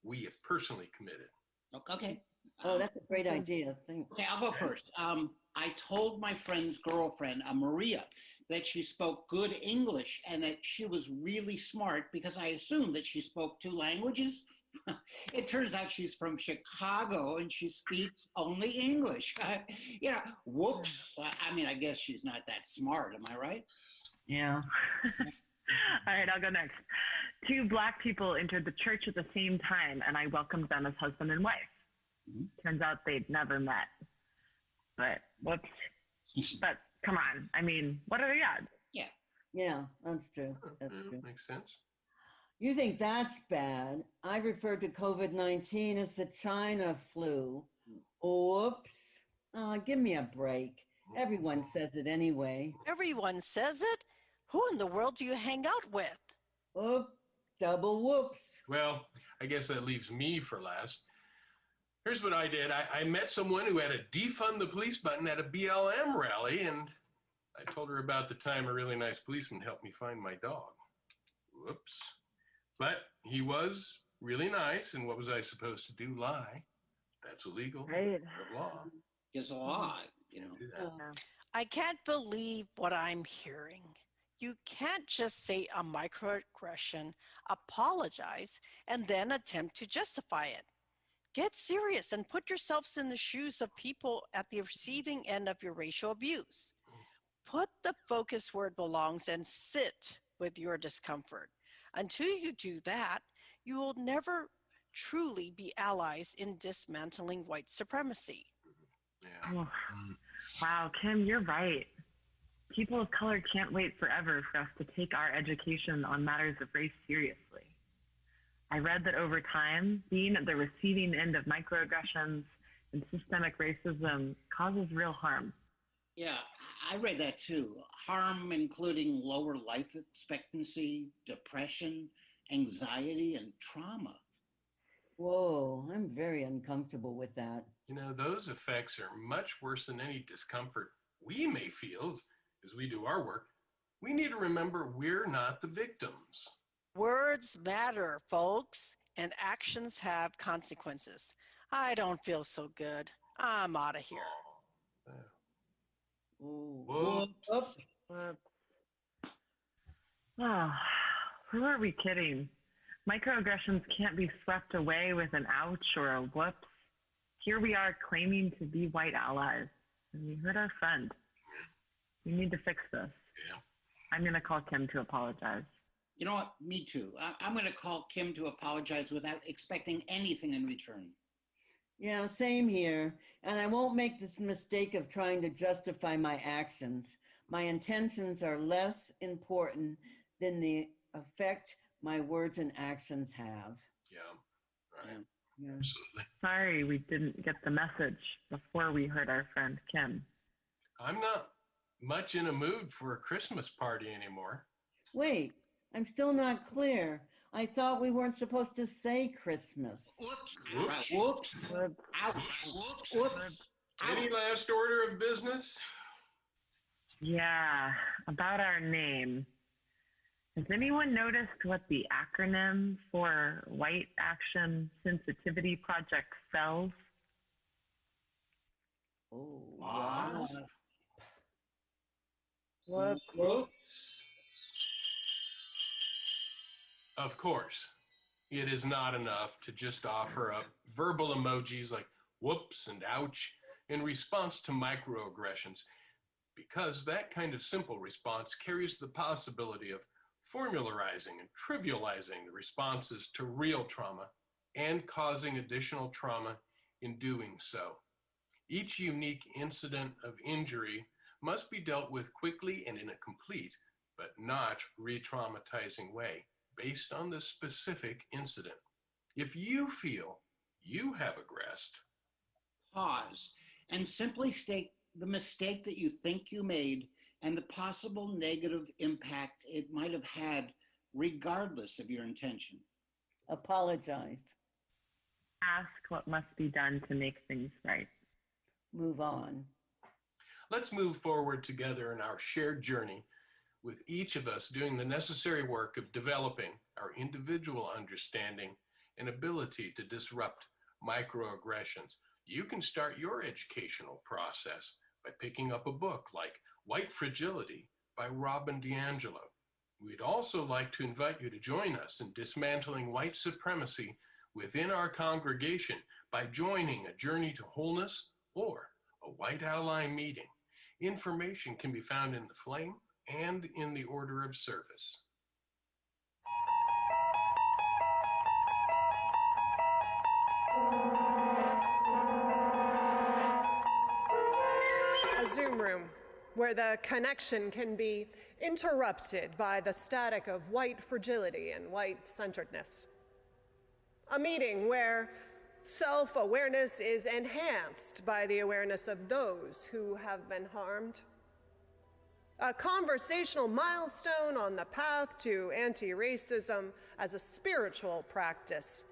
we have personally committed? Okay. Oh, that's a great idea. Thanks. Okay, I'll go first. I told my friend's girlfriend, Maria, that she spoke good English and that she was really smart because I assumed that she spoke 2 languages. It turns out she's from Chicago and she speaks only English. Whoops. I mean, I guess she's not that smart. Am I right? Yeah. All right, I'll go next. 2 Black people entered the church at the same time, and I welcomed them as husband and wife. Turns out they'd never met. But whoops. But come on. I mean, what are the odds? Yeah, that's true. That's true. Makes sense. You think that's bad? I refer to COVID-19 as the China flu. Oops. Give me a break. Everyone says it anyway. Everyone says it. Who in the world do you hang out with? Oop, double whoops. Well, I guess that leaves me for last. Here's what I did. I met someone who had a defund the police button at a BLM rally, and I told her about the time a really nice policeman helped me find my dog. Whoops. But he was really nice, and what was I supposed to do? Lie. That's illegal. Right. Of law. It's a lot, Do that. I can't believe what I'm hearing. You can't just say a microaggression, apologize, and then attempt to justify it. Get serious and put yourselves in the shoes of people at the receiving end of your racial abuse. Put the focus where it belongs and sit with your discomfort. Until you do that, you will never truly be allies in dismantling white supremacy. Yeah. Oh, wow, Kim, you're right. People of color can't wait forever for us to take our education on matters of race seriously. I read that over time, being at the receiving end of microaggressions and systemic racism causes real harm. Yeah, I read that too. Harm including lower life expectancy, depression, anxiety, and trauma. Whoa, I'm very uncomfortable with that. Those effects are much worse than any discomfort we may feel as we do our work. We need to remember we're not the victims. Words matter, folks, and actions have consequences. I don't feel so good. I'm out of here. Whoops. Oh, who are we kidding? Microaggressions can't be swept away with an ouch or a whoops. Here we are claiming to be white allies, and we hurt our friend. We need to fix this. Yeah. I'm going to call Kim to apologize. You know what? Me too. I'm going to call Kim to apologize without expecting anything in return. Yeah, same here. And I won't make this mistake of trying to justify my actions. My intentions are less important than the effect my words and actions have. Yeah. Right. Yeah. Absolutely. Sorry we didn't get the message before we heard our friend Kim. I'm not much in a mood for a Christmas party anymore. Wait, I'm still not clear. I thought we weren't supposed to say Christmas. Whoops. Whoops. Right. Whoops. Ouch. Whoops. Whoops. Any last order of business? Yeah, about our name. Has anyone noticed what the acronym for White Action Sensitivity Project spells? Oh, wow. Whoops. Of course, it is not enough to just offer up verbal emojis like whoops and ouch in response to microaggressions, because that kind of simple response carries the possibility of formularizing and trivializing the responses to real trauma and causing additional trauma in doing so. Each unique incident of injury must be dealt with quickly and in a complete, but not re-traumatizing way, based on the specific incident. If you feel you have aggressed, pause and simply state the mistake that you think you made and the possible negative impact it might have had, regardless of your intention. Apologize. Ask what must be done to make things right. Move on. Let's move forward together in our shared journey, with each of us doing the necessary work of developing our individual understanding and ability to disrupt microaggressions. You can start your educational process by picking up a book like White Fragility by Robin DiAngelo. We'd also like to invite you to join us in dismantling white supremacy within our congregation by joining a Journey to Wholeness or a White Ally meeting. Information can be found in the flame and in the order of service. A Zoom room where the connection can be interrupted by the static of white fragility and white-centeredness. A meeting where self-awareness is enhanced by the awareness of those who have been harmed. A conversational milestone on the path to anti-racism as a spiritual practice.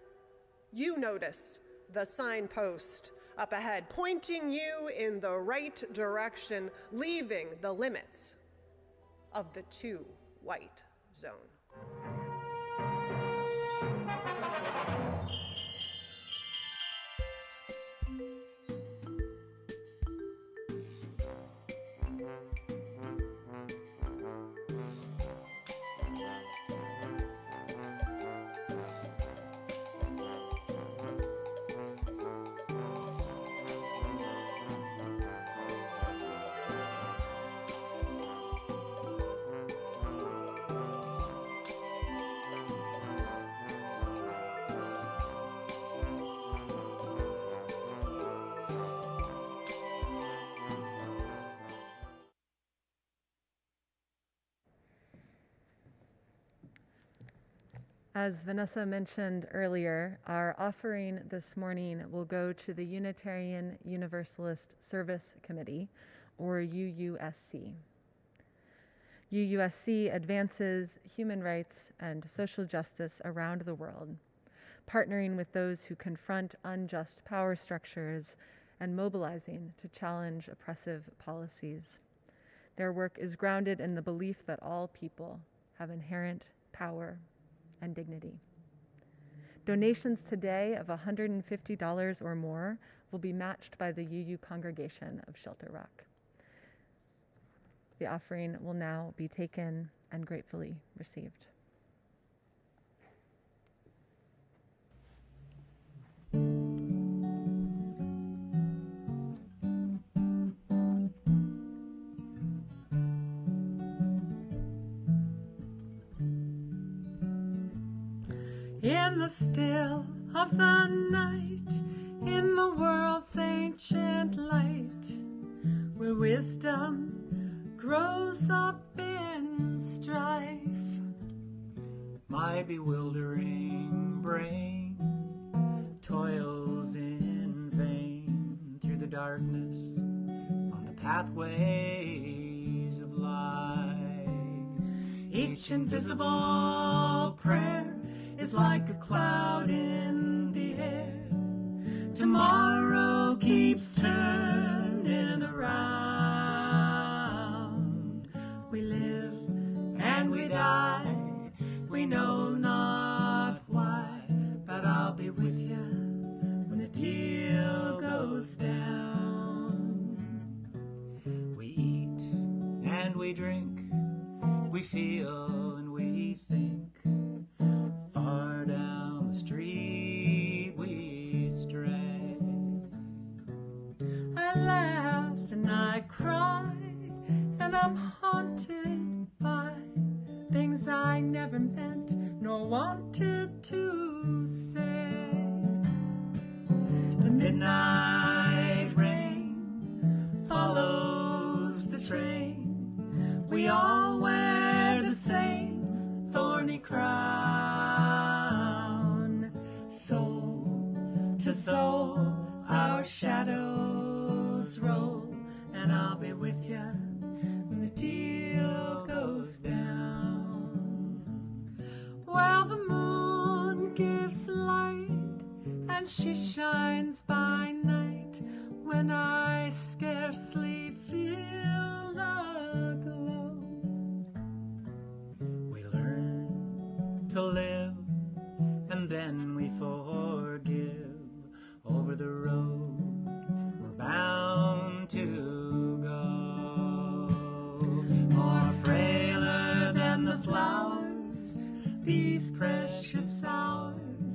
You notice the signpost up ahead, pointing you in the right direction, leaving the limits of the too white zone. As Vanessa mentioned earlier, our offering this morning will go to the Unitarian Universalist Service Committee, or UUSC. UUSC advances human rights and social justice around the world, partnering with those who confront unjust power structures and mobilizing to challenge oppressive policies. Their work is grounded in the belief that all people have inherent power and dignity. Donations today of $150 or more will be matched by the UU congregation of Shelter Rock. The offering will now be taken and gratefully received. In the still of the night, in the world's ancient light, where wisdom grows up in strife, my bewildering brain toils in vain through the darkness on the pathways of life. Each invisible prayer is like a cloud in the air. Tomorrow keeps turning around. We live and we die, we know not why, but I'll be with you when the deal goes down. We eat and we drink, we feel and we think. Far down the street we stray. I laugh and I cry, and I'm haunted by things I never meant nor wanted to say. The midnight rain follows the train. We all wear the same thorny crown. Soul to soul, our shadow and I'll be with you when the deal goes down. Well, the moon gives light, and she shines by night when I scarcely feel the glow. We learn to live, and then we forgive. Over the road we're bound to go. More frailer than the flowers, these precious hours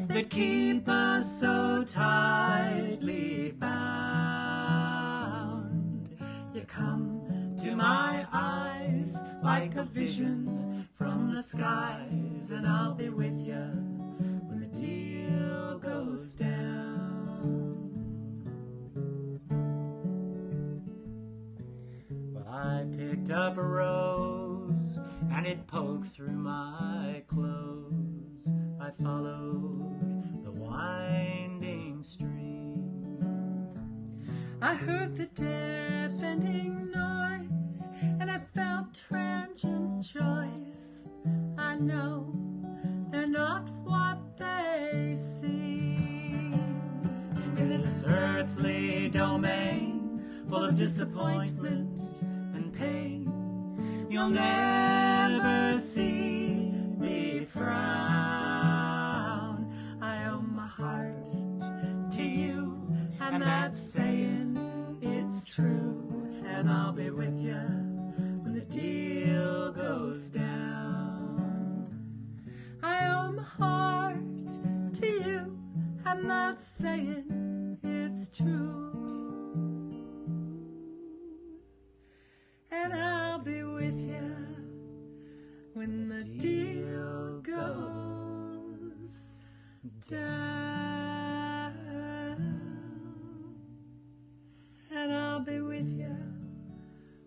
that keep us so tightly bound. You come to my eyes like a vision from the skies, and I'll be with you when the deal goes down. Well, I picked up a rose and it poked through my clothes. I followed the winding stream. I heard the deafening noise, and I felt transient joys. I know they're not what they seem. In this earthly domain, full of disappointment and pain, you'll never see me frown. I owe my heart to you, and that's saying it's true. And I'll be with you when the deal goes down. I owe my heart to you, and that's saying it's true. And I'll be with you when the deal goes down. And I'll be with you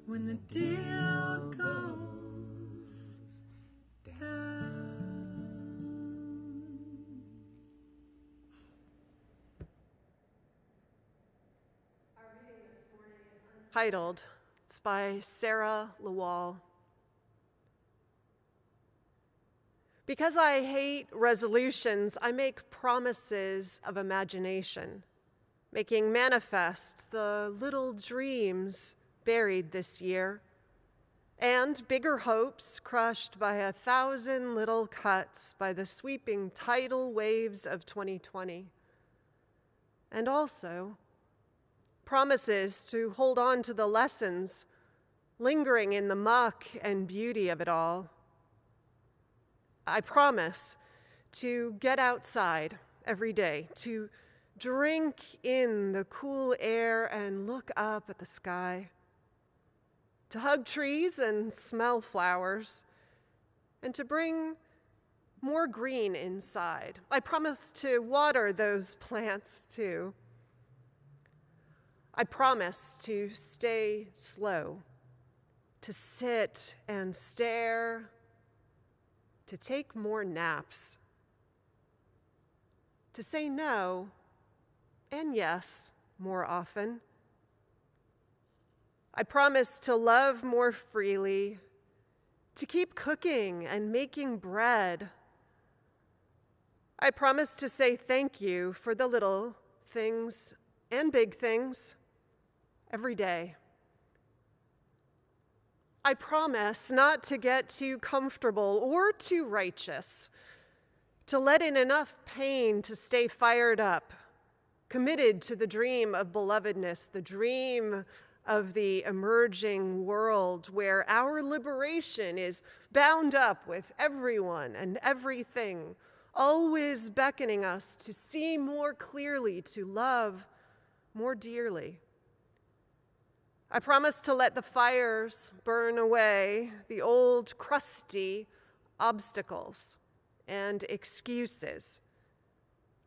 when the deal goes down. Our reading this morning is untitled. It's by Sarah Lawal. Because I hate resolutions, I make promises of imagination, making manifest the little dreams buried this year, and bigger hopes crushed by 1,000 little cuts by the sweeping tidal waves of 2020. And also promises to hold on to the lessons lingering in the muck and beauty of it all. I promise to get outside every day, to drink in the cool air and look up at the sky, to hug trees and smell flowers, and to bring more green inside. I promise to water those plants too. I promise to stay slow, to sit and stare, to take more naps, to say no and yes more often. I promise to love more freely, to keep cooking and making bread. I promise to say thank you for the little things and big things every day. I promise not to get too comfortable or too righteous, to let in enough pain to stay fired up, committed to the dream of belovedness, the dream of the emerging world where our liberation is bound up with everyone and everything, always beckoning us to see more clearly, to love more dearly. I promise to let the fires burn away the old, crusty obstacles and excuses,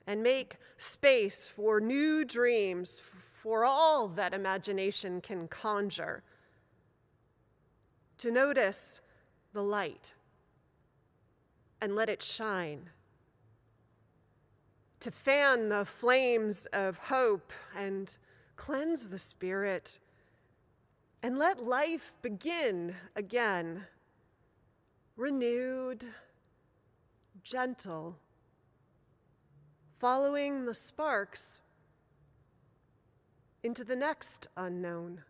and make space for new dreams, for all that imagination can conjure, to notice the light and let it shine, to fan the flames of hope and cleanse the spirit, And let life begin again, renewed, gentle, following the sparks into the next unknown.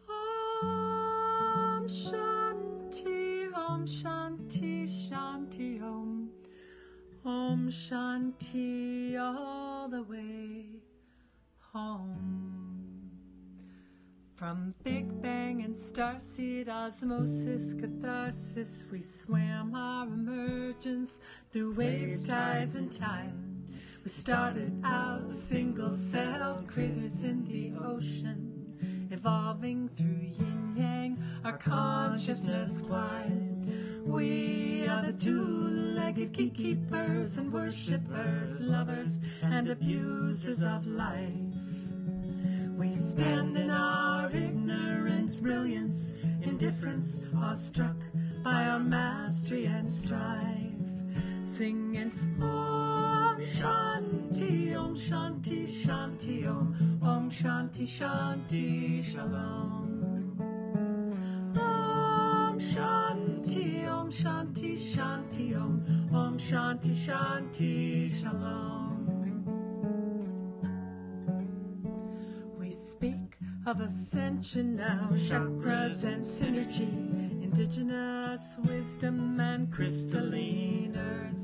Om Shanti, Om Shanti, Shanti Om. Om Shanti all the way home. From Big Bang and starseed osmosis catharsis, we swam our emergence through waves, tides, and time. We started out single-celled critters in the ocean, evolving through yin-yang, our consciousness climbed. We are the two-legged keepers and worshippers, lovers and abusers of life. We stand in our ignorance, brilliance, indifference, awestruck by our mastery and strife, singing Om Shanti, Om Shanti, Shanti Om, Om Shanti, Shanti, Shalom. Om Shanti, Om Shanti, Shanti Om, Om Shanti, Shanti, Shalom. We speak of ascension now, chakras and synergy, indigenous wisdom and crystalline earth,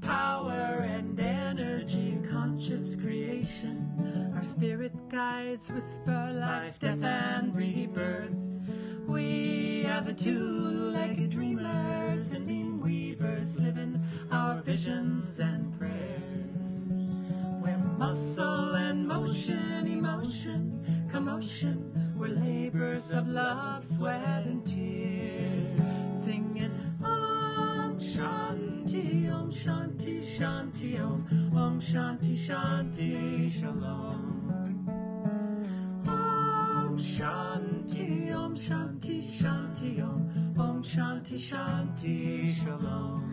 power and energy, conscious creation. Our spirit guides whisper life, death, and rebirth. We are the two-legged dreamers and beam weavers, living our visions and prayers. We're muscle and motion, emotion, commotion. We're labors of love, sweat, and tears, singing Om Shanti, Om Shanti, Shanti Om, Om Shanti, Shanti, Shalom. Om Shanti, Om Shanti, Shanti Om, Om Shanti, Shanti, Shalom.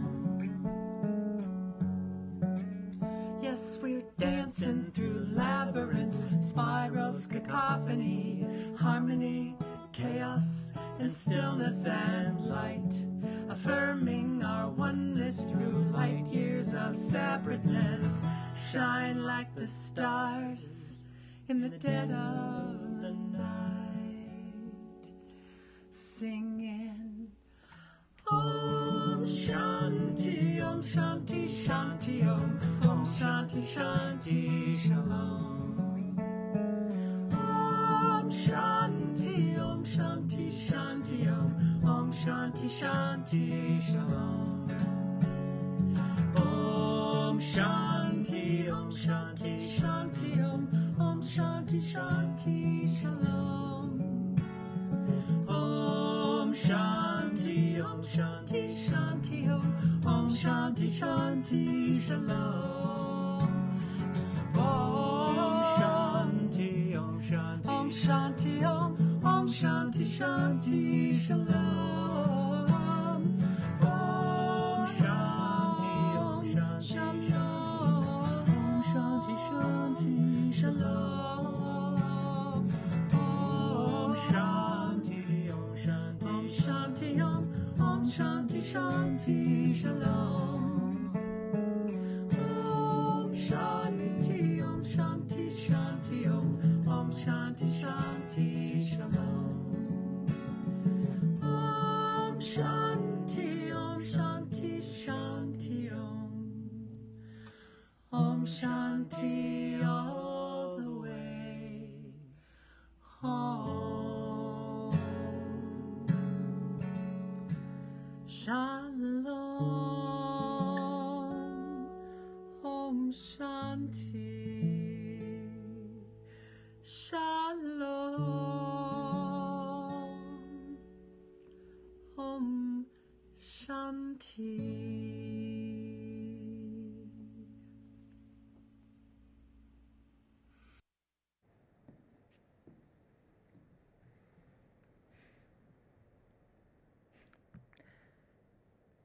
Yes, we're dancing through labyrinths, spirals, cacophony, harmony, chaos, and stillness and light, affirming our oneness through light years of separateness. Shine like the stars in the dead of the night, singing Om Shanti, Om Shanti, Shanti Om, Om Shanti, Shanti, Shalom. Om Shanti, Om Shanti, Shanti Om, Om Shanti, Shanti, Shalom. Om Shanti, Om Shanti, Shanti Om, Om Shanti, Shanti, Shalom. Om Shanti, Om Shanti, Shanti Om, Om Shanti, Shanti, Shalom. Om Shanti, Om Shanti, Om Shanti, Om Shanti, Shanti, Shalom. Om Shanti, Om Shanti, Om Shanti, Shanti, Shalom. Om Shanti, Om Shanti, Om Shanti, Om Shanti, Shanti, Shalom. Om Shanti, Om Shanti, Shanti Om Shanti, Shanti, Shalom. Om Shanti, Om Shanti, Shanti Om Shanti all the way home. Shalom, Om Shanti, Shalom, Om Shanti.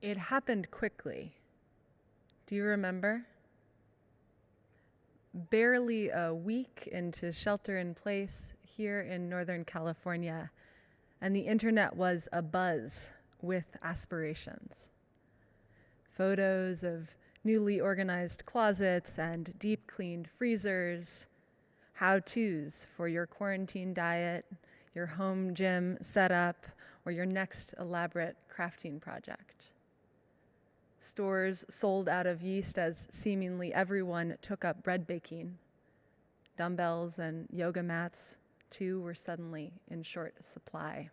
It happened quickly. Do you remember? Barely a week into shelter in place here in Northern California, and the internet was abuzz with aspirations. Photos of newly organized closets and deep cleaned freezers, how-tos for your quarantine diet, your home gym setup, or your next elaborate crafting project. Stores sold out of yeast as seemingly everyone took up bread baking. Dumbbells and yoga mats, too, were suddenly in short supply.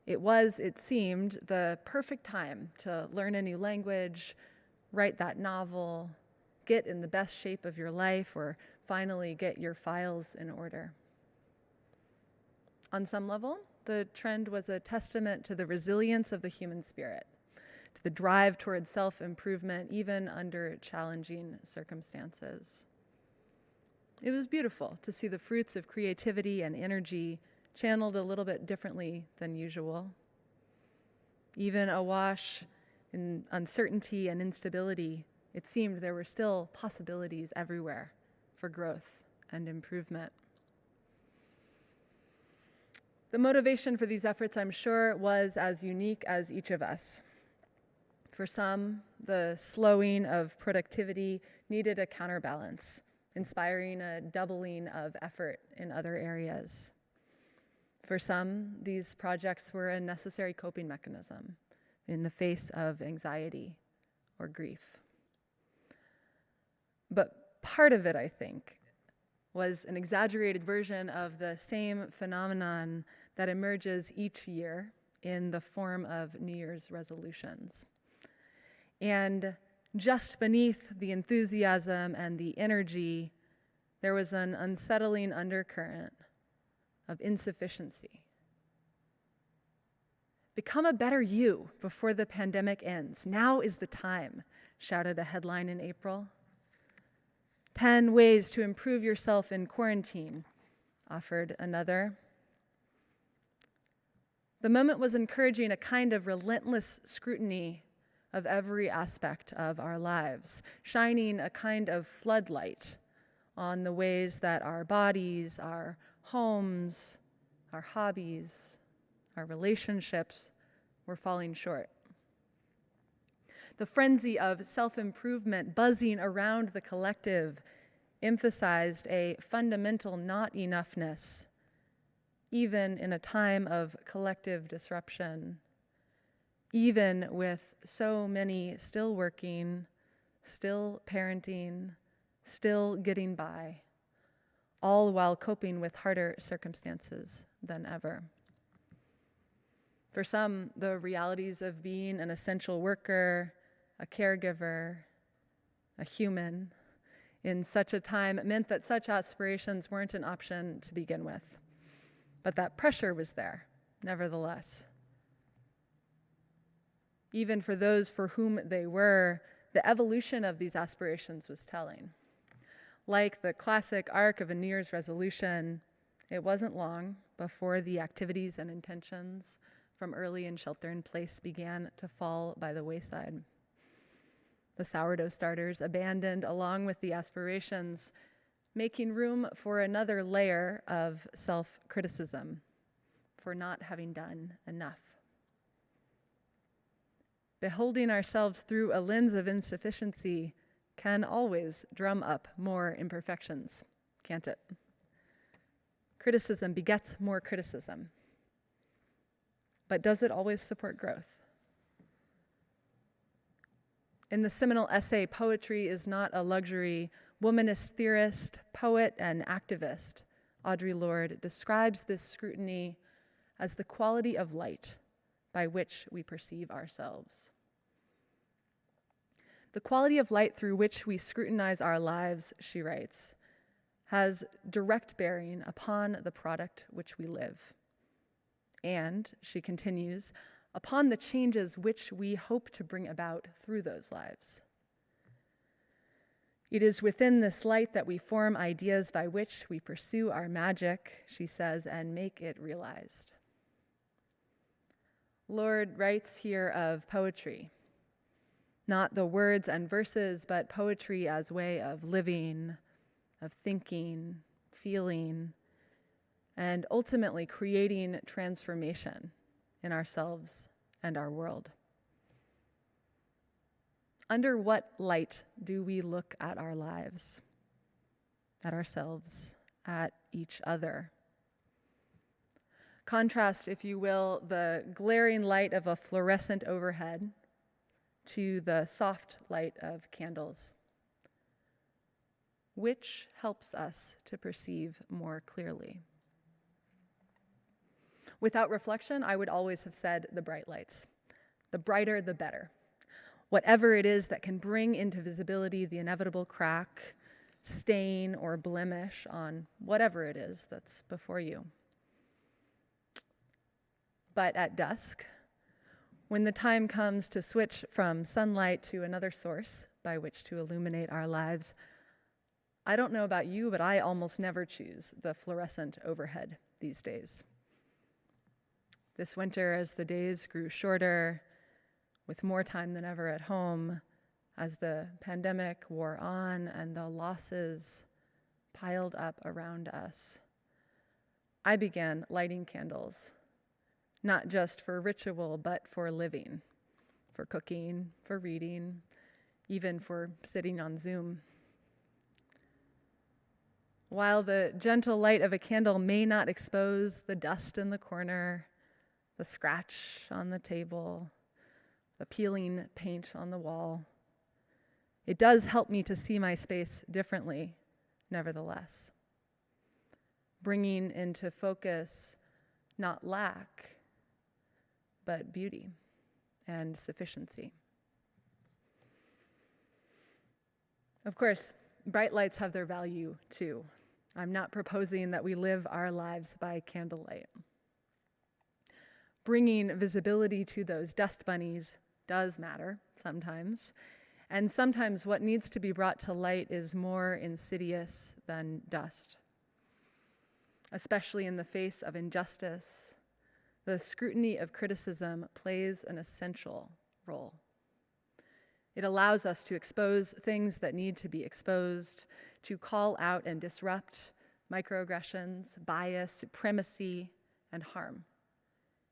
It was, it seemed, the perfect time to learn a new language, write that novel, get in the best shape of your life, or finally get your files in order. On some level, the trend was a testament to the resilience of the human spirit, to the drive toward self-improvement, even under challenging circumstances. It was beautiful to see the fruits of creativity and energy channeled a little bit differently than usual. Even awash in uncertainty and instability, it seemed there were still possibilities everywhere for growth and improvement. The motivation for these efforts, I'm sure, was as unique as each of us. For some, the slowing of productivity needed a counterbalance, inspiring a doubling of effort in other areas. For some, these projects were a necessary coping mechanism in the face of anxiety or grief. But part of it, I think, was an exaggerated version of the same phenomenon that emerges each year in the form of New Year's resolutions. And just beneath the enthusiasm and the energy, there was an unsettling undercurrent of insufficiency. "Become a better you before the pandemic ends. Now is the time," shouted a headline in April. 10 ways to improve yourself in quarantine, offered another. The moment was encouraging a kind of relentless scrutiny of every aspect of our lives, shining a kind of floodlight on the ways that our bodies, our homes, our hobbies, our relationships were falling short. The frenzy of self-improvement buzzing around the collective emphasized a fundamental not enoughness, even in a time of collective disruption, even with so many still working, still parenting, still getting by, all while coping with harder circumstances than ever. For some, the realities of being an essential worker, a caregiver, a human, in such a time meant that such aspirations weren't an option to begin with. But that pressure was there, nevertheless. Even for those for whom they were, the evolution of these aspirations was telling. Like the classic arc of a New Year's resolution, it wasn't long before the activities and intentions from early in shelter-in-place began to fall by the wayside. The sourdough starters abandoned along with the aspirations, making room for another layer of self-criticism for not having done enough. Beholding ourselves through a lens of insufficiency can always drum up more imperfections, can't it? Criticism begets more criticism. But does it always support growth? In the seminal essay, Poetry is Not a Luxury, womanist theorist, poet, and activist Audre Lorde describes this scrutiny as the quality of light by which we perceive ourselves. The quality of light through which we scrutinize our lives, she writes, has direct bearing upon the product which we live. And, she continues, upon the changes which we hope to bring about through those lives. It is within this light that we form ideas by which we pursue our magic, she says, and make it realized. Lord writes here of poetry, not the words and verses, but poetry as way of living, of thinking, feeling, and ultimately creating transformation in ourselves and our world. Under what light do we look at our lives, at ourselves, at each other? Contrast, if you will, the glaring light of a fluorescent overhead to the soft light of candles. Which helps us to perceive more clearly? Without reflection, I would always have said the bright lights. The brighter, the better. Whatever it is that can bring into visibility the inevitable crack, stain, or blemish on whatever it is that's before you. But at dusk, when the time comes to switch from sunlight to another source by which to illuminate our lives, I don't know about you, but I almost never choose the fluorescent overhead these days. This winter, as the days grew shorter, with more time than ever at home, as the pandemic wore on and the losses piled up around us, I began lighting candles, not just for ritual, but for living, for cooking, for reading, even for sitting on Zoom. While the gentle light of a candle may not expose the dust in the corner, the scratch on the table, the peeling paint on the wall, it does help me to see my space differently, nevertheless, bringing into focus not lack, but beauty and sufficiency. Of course, bright lights have their value too. I'm not proposing that we live our lives by candlelight. Bringing visibility to those dust bunnies does matter sometimes, and sometimes what needs to be brought to light is more insidious than dust. Especially in the face of injustice, the scrutiny of criticism plays an essential role. It allows us to expose things that need to be exposed, to call out and disrupt microaggressions, bias, supremacy, and harm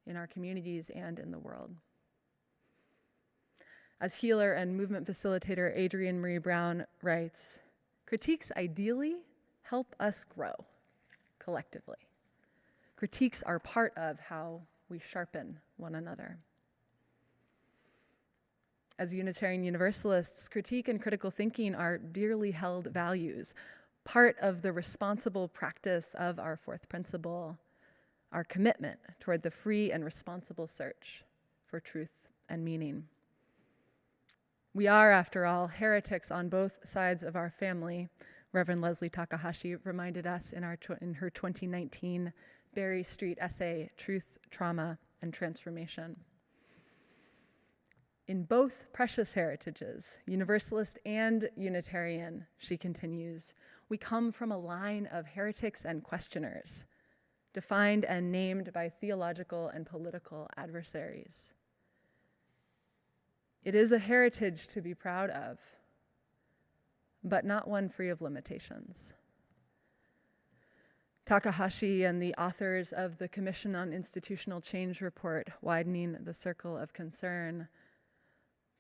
in our communities and in the world. As healer and movement facilitator Adrienne Marie Brown writes, critiques ideally help us grow collectively. Critiques are part of how we sharpen one another. As Unitarian Universalists, critique and critical thinking are dearly held values, part of the responsible practice of our fourth principle, our commitment toward the free and responsible search for truth and meaning. We are, after all, heretics on both sides of our family, Reverend Leslie Takahashi reminded us in her 2019 Berry Street essay, Truth, Trauma, and Transformation. In both precious heritages, Universalist and Unitarian, she continues, we come from a line of heretics and questioners, defined and named by theological and political adversaries. It is a heritage to be proud of, but not one free of limitations. Takahashi and the authors of the Commission on Institutional Change report, Widening the Circle of Concern,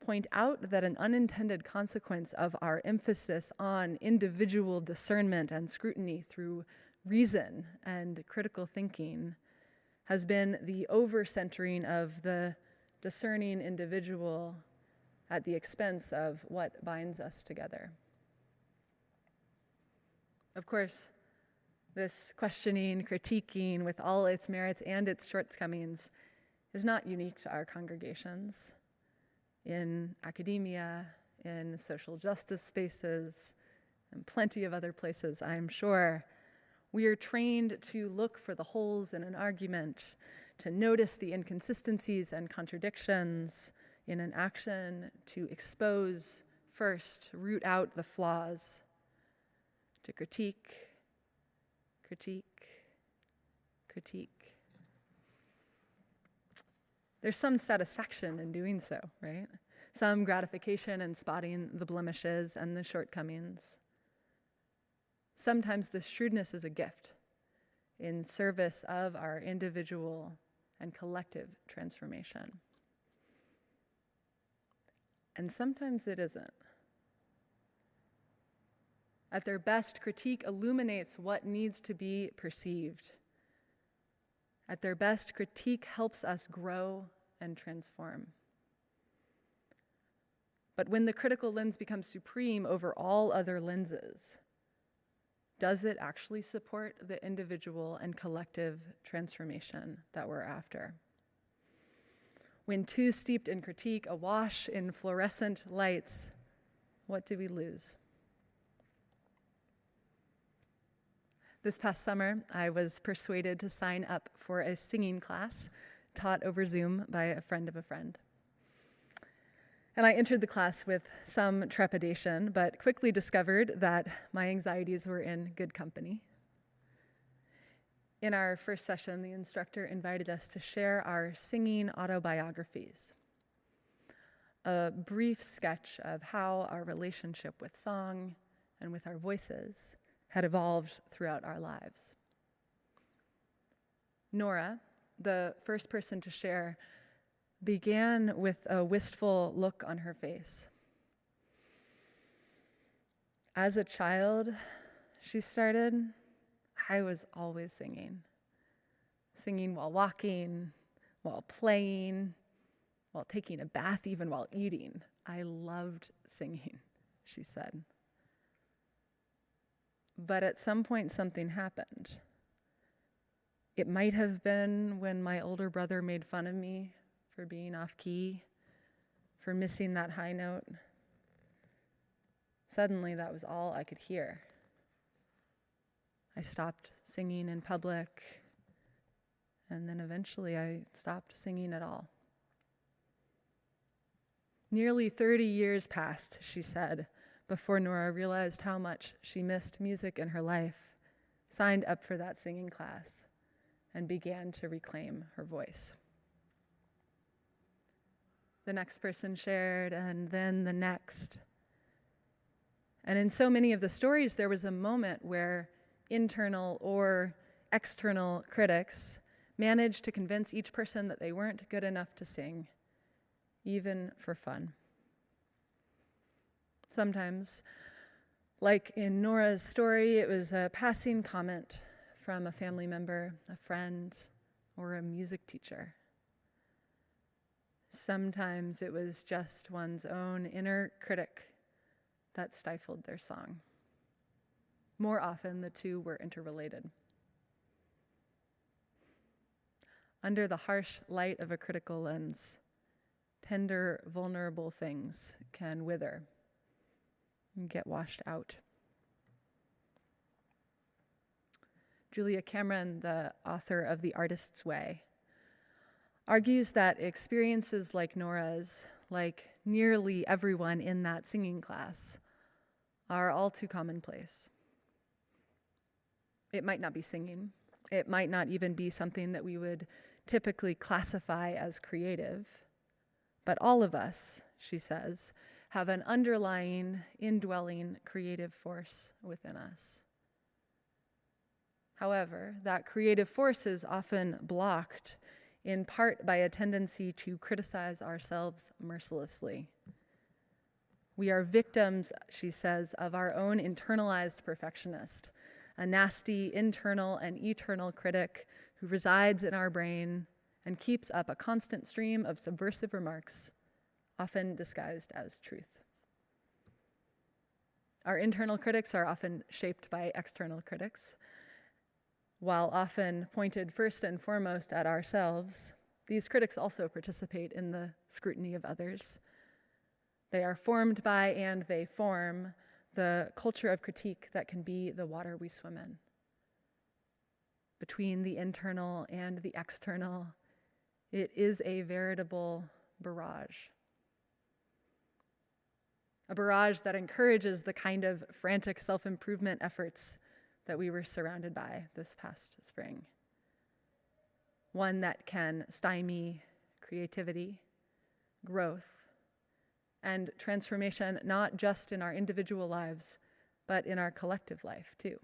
point out that an unintended consequence of our emphasis on individual discernment and scrutiny through reason and critical thinking has been the over-centering of the discerning individual at the expense of what binds us together. Of course, this questioning, critiquing, with all its merits and its shortcomings, is not unique to our congregations. In academia, in social justice spaces, and plenty of other places, I am sure, we are trained to look for the holes in an argument, to notice the inconsistencies and contradictions in an action, to expose first, root out the flaws, to critique, critique, critique. there's some satisfaction in doing so, right? Some gratification in spotting the blemishes and the shortcomings. Sometimes this shrewdness is a gift in service of our individual and collective transformation. And sometimes it isn't. At their best, critique illuminates what needs to be perceived. At their best, critique helps us grow and transform. But when the critical lens becomes supreme over all other lenses, does it actually support the individual and collective transformation that we're after? When too steeped in critique, awash in fluorescent lights, what do we lose? This past summer, I was persuaded to sign up for a singing class taught over Zoom by a friend of a friend. And I entered the class with some trepidation, but quickly discovered that my anxieties were in good company. In our first session, the instructor invited us to share our singing autobiographies, a brief sketch of how our relationship with song and with our voices had evolved throughout our lives. Nora, the first person to share, began with a wistful look on her face. As a child, she started, I was always singing. Singing while walking, while playing, while taking a bath, even while eating. I loved singing, she said. But at some point, something happened. It might have been when my older brother made fun of me for being off key, for missing that high note. Suddenly, that was all I could hear. I stopped singing in public, and then eventually I stopped singing at all. Nearly 30 years passed, she said, before Nora realized how much she missed music in her life, signed up for that singing class, and began to reclaim her voice. The next person shared, and then the next. And in so many of the stories, there was a moment where internal or external critics managed to convince each person that they weren't good enough to sing, even for fun. Sometimes, like in Nora's story, it was a passing comment from a family member, a friend, or a music teacher. Sometimes it was just one's own inner critic that stifled their song. More often, the two were interrelated. Under the harsh light of a critical lens, tender, vulnerable things can wither and get washed out. Julia Cameron, the author of The Artist's Way, argues that experiences like Nora's, like nearly everyone in that singing class, are all too commonplace. It might not be singing. It might not even be something that we would typically classify as creative. But all of us, she says, have an underlying, indwelling creative force within us. However, that creative force is often blocked in part by a tendency to criticize ourselves mercilessly. We are victims, she says, of our own internalized perfectionist, a nasty internal and eternal critic who resides in our brain and keeps up a constant stream of subversive remarks, often disguised as truth. Our internal critics are often shaped by external critics. While often pointed first and foremost at ourselves, these critics also participate in the scrutiny of others. They are formed by and they form the culture of critique that can be the water we swim in. Between the internal and the external, it is a veritable barrage. A barrage that encourages the kind of frantic self-improvement efforts that we were surrounded by this past spring. One that can stymie creativity, growth, and transformation, not just in our individual lives, but in our collective life too.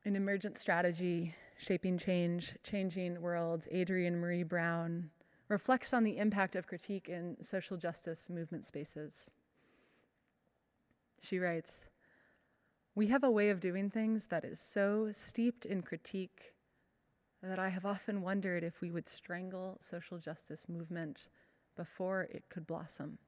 In Emergent Strategy, Shaping Change, Changing Worlds, Adrienne Marie Brown reflects on the impact of critique in social justice movement spaces. She writes, "We have a way of doing things that is so steeped in critique that I have often wondered if we would strangle social justice movement before it could blossom."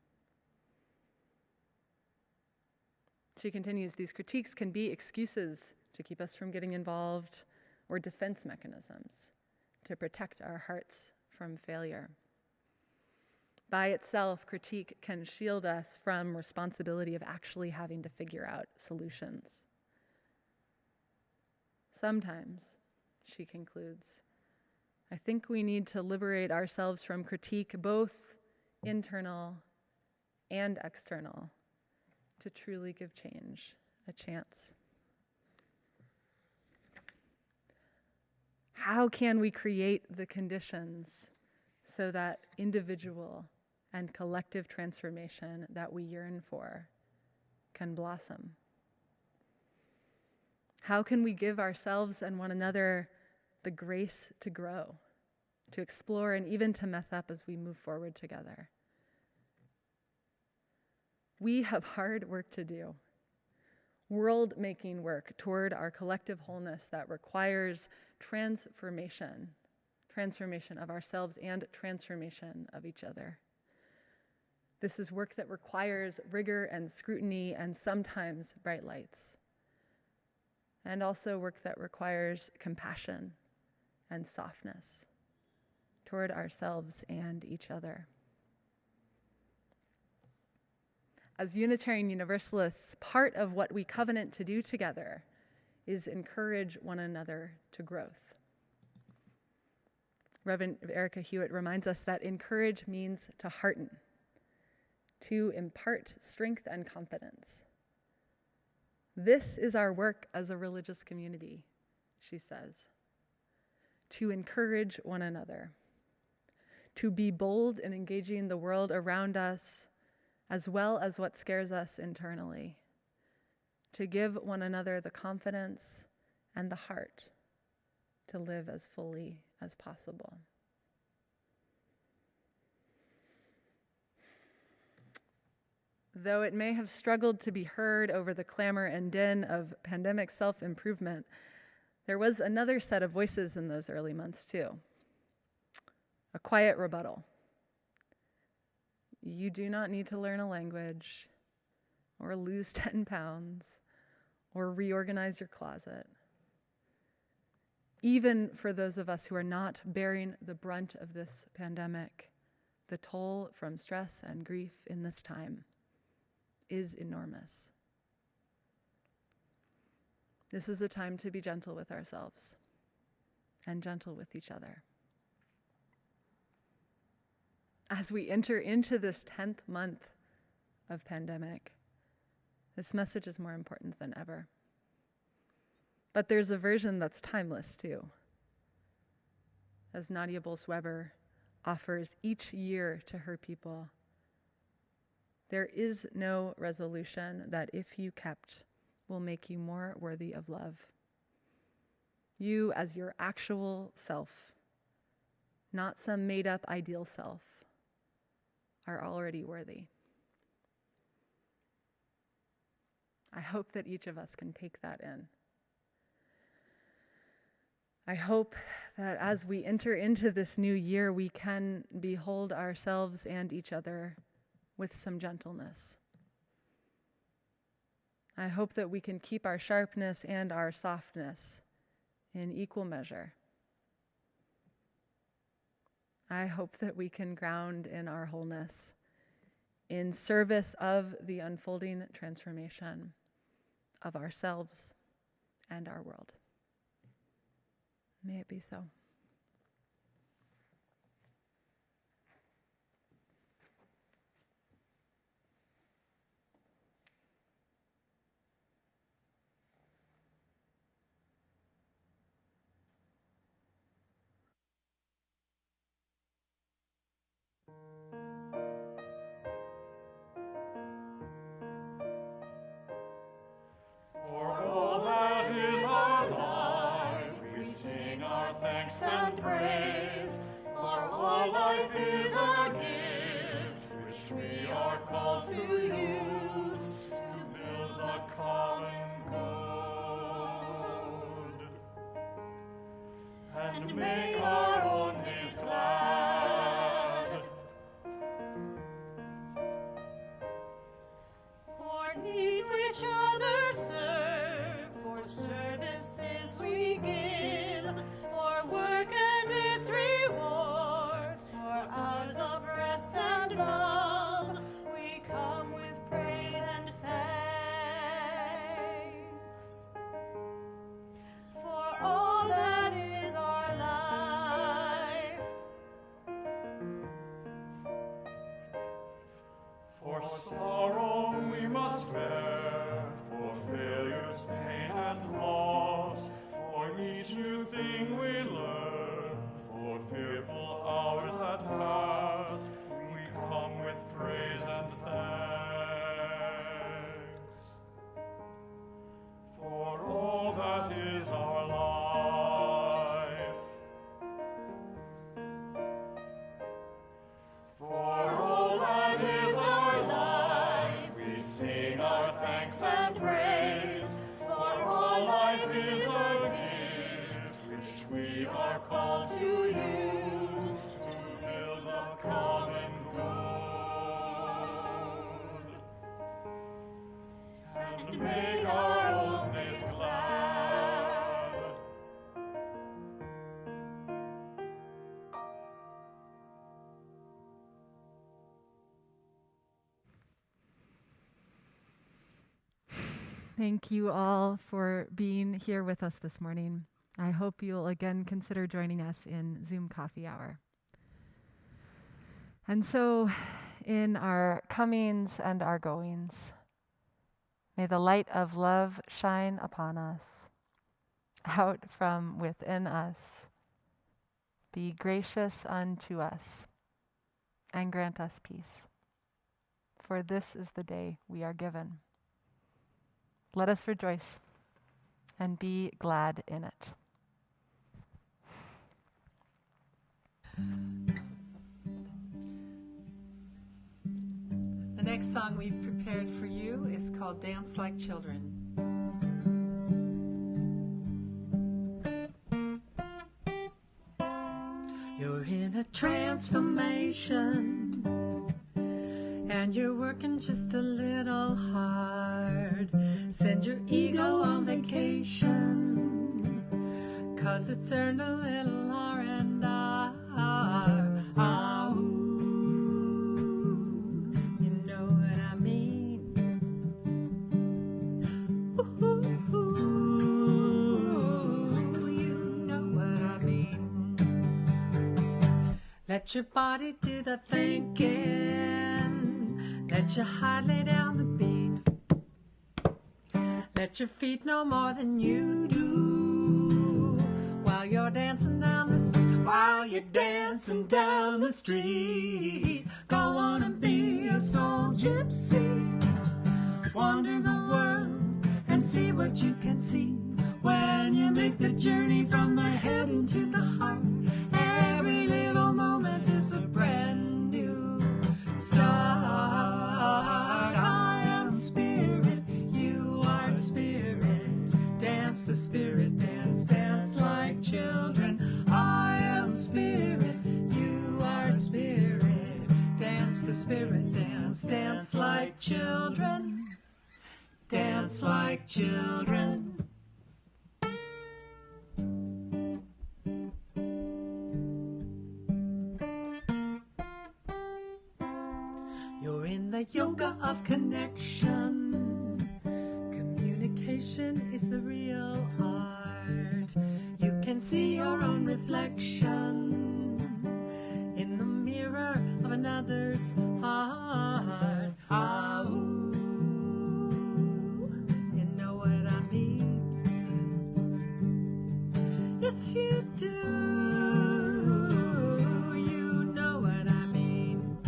She continues, "These critiques can be excuses to keep us from getting involved or defense mechanisms to protect our hearts from failure. By itself, critique can shield us from responsibility of actually having to figure out solutions. Sometimes," she concludes, "I think we need to liberate ourselves from critique, both internal and external, to truly give change a chance." How can we create the conditions so that individual and collective transformation that we yearn for can blossom? How can we give ourselves and one another the grace to grow, to explore, and even to mess up as we move forward together? We have hard work to do, world-making work toward our collective wholeness that requires transformation of ourselves and transformation of each other. This is work that requires rigor and scrutiny and sometimes bright lights, and also work that requires compassion and softness toward ourselves and each other. As Unitarian Universalists, part of what we covenant to do together is encourage one another to growth. Reverend Erica Hewitt reminds us that encourage means to hearten, to impart strength and confidence. This is our work as a religious community, she says, to encourage one another, to be bold in engaging the world around us, as well as what scares us internally, to give one another the confidence and the heart to live as fully as possible. Though it may have struggled to be heard over the clamor and din of pandemic self-improvement, there was another set of voices in those early months too. A quiet rebuttal. You do not need to learn a language, or lose 10 pounds, or reorganize your closet. Even for those of us who are not bearing the brunt of this pandemic, the toll from stress and grief in this time is enormous. This is a time to be gentle with ourselves and gentle with each other. As we enter into this 10th month of pandemic, this message is more important than ever. But there's a version that's timeless too. As Nadia Bolz-Weber offers each year to her people, there is no resolution that if you kept will make you more worthy of love. You as your actual self, not some made-up ideal self, are already worthy. I hope that each of us can take that in. I hope that as we enter into this new year, we can behold ourselves and each other with some gentleness. I hope that we can keep our sharpness and our softness in equal measure. I hope that we can ground in our wholeness in service of the unfolding transformation of ourselves and our world. May it be so. to use to build the common good and make our own days glad. For needs which others serve, for services we give, for work and its rewards, for hours of rest and love, we come with praise and thanks. For all that is our life, For sorrow we must bear, for failures, pain, and loss, for each new thing we learn, for fearful hours that pass, we come with praise and thanks. For all that is our life, for all that is our life, we sing our thanks and praise. For all life is a gift which we are called to use to build the common good and make our own days glad. Thank you all for being here with us this morning. I hope you'll again consider joining us in Zoom Coffee Hour. And so, in our comings and our goings, may the light of love shine upon us, out from within us. Be gracious unto us, and grant us peace. For this is the day we are given. Let us rejoice and be glad in it. the next song we've prepared for you is called Dance Like Children. You're in a transformation, and you're working just a little hard. Send your ego on vacation, 'cause it's earned a little R&R. You know what I mean? You know what I mean. Let your body do the thinking. Let your heart lay down the beat. Let your feet know more than you do. While you're dancing down the street, while you're dancing down the street. Go on and be a soul gypsy. Wander the world and see what you can see. When you make the journey from the head into the heart, every little moment is a brand new start. I am spirit, you are spirit. Dance the spirit, dance, dance like children. I am spirit, you are spirit. Dance the spirit, dance, dance like children. Dance like children. You're in the yoga of connection. Communication is the real art. You can see your own reflection in the mirror of another's heart. You know what I mean? Yes, you do. You know what I mean.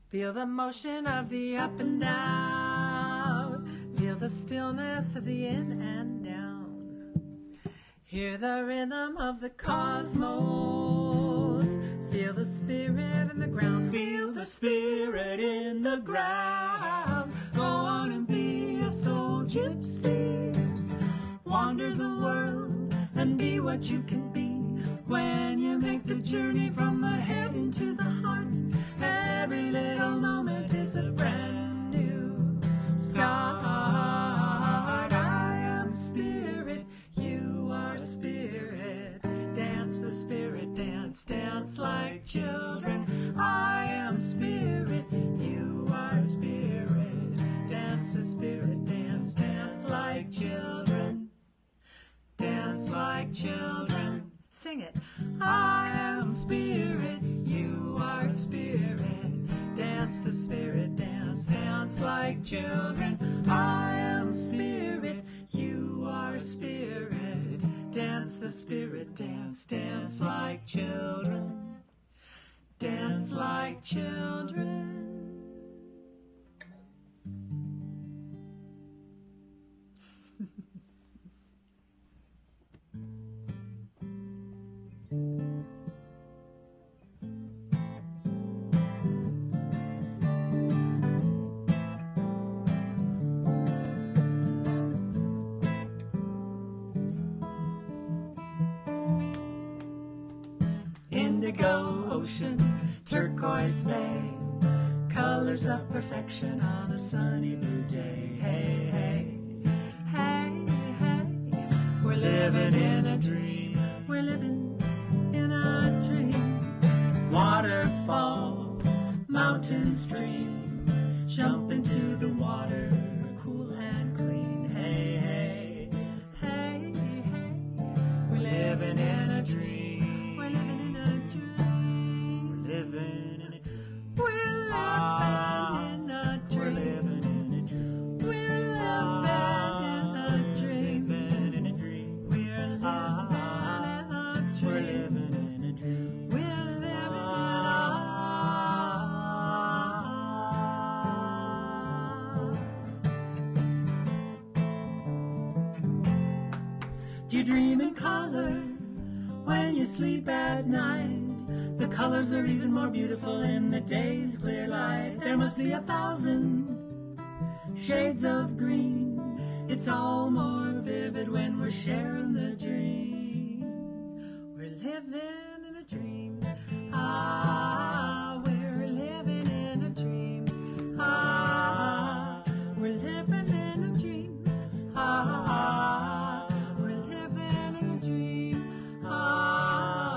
Feel the motion of the up and down. Feel the stillness of the in and down. Hear the rhythm of the cosmos. Feel the spirit in the ground. Feel the a spirit in the ground. Go on and be a soul gypsy. Wander the world and be what you can be. When you make the journey from the head into the heart, every little moment is a brand new start. I am spirit, you are spirit. Dance the spirit dance, dance like children. I am spirit, you are spirit. Dance the spirit dance, dance like children. Dance like children. Sing it. I am spirit, you are spirit. Dance the spirit dance, dance like children. I am spirit, you are spirit. Dance the spirit dance, dance like children. Dance like children. Indigo ocean, turquoise bay, colors of perfection on a sunny blue day. Hey, hey, hey, hey, we're living in a dream. We're living in a dream. Waterfall, mountain stream, jump into the water, cool and clean. Hey, hey, hey, hey, we're living in a dream. Do you dream in color when you sleep at night? The colors are even more beautiful in the day's clear light. There must be 1,000 shades of green. It's all more vivid when we're sharing the dream. We're living in a dream. Ah, we're living in a dream. Ah, we're living in a dream. Ah, we're living in a dream. Ah.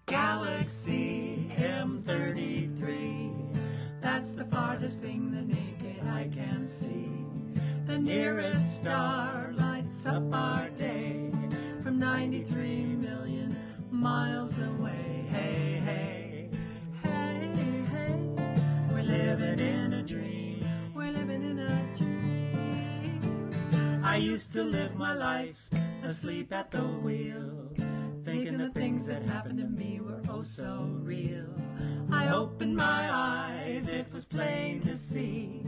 Galaxy M33, that's the farthest thing the naked eye can see. The nearest star lights up our day from 93 million miles away. Hey, hey, hey, hey, we're living in a dream. We're living in a dream. I used to live my life asleep at the wheel, thinking the things that happened to me were oh so real. I opened my eyes, it was plain to see.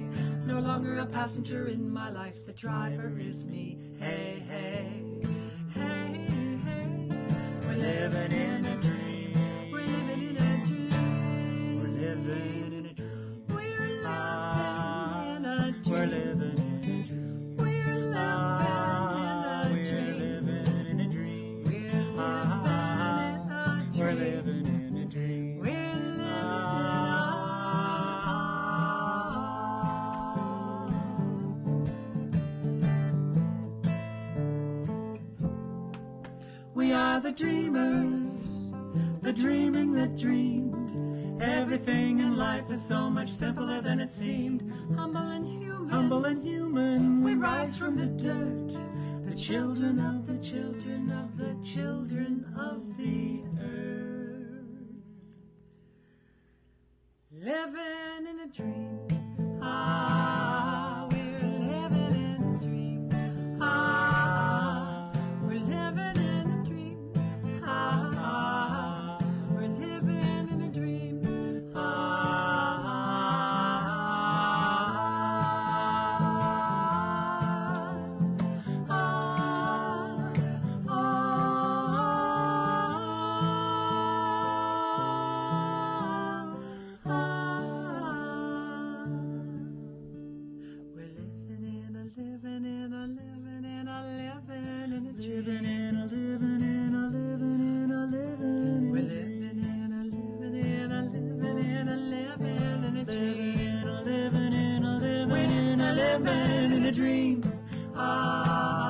No longer a passenger in my life, the driver is me. Hey, hey, hey, hey, we're living in a dream. We're living in a dream. We're living in a dream. We're living in a dream. We're living in a dream. We're living in a dream. We're living in a dream. We're living in We are the dreamers, the dreaming that dreamed. Everything in life is so much simpler than it seemed. Humble and human, humble and human. We rise from the dirt, the children of the children of the children of the earth. Living in a dream. Ah, we're living in a dream. Ah, we're living in a dream. Ah, we're living in a dream. Ah. living in a dream. Ah.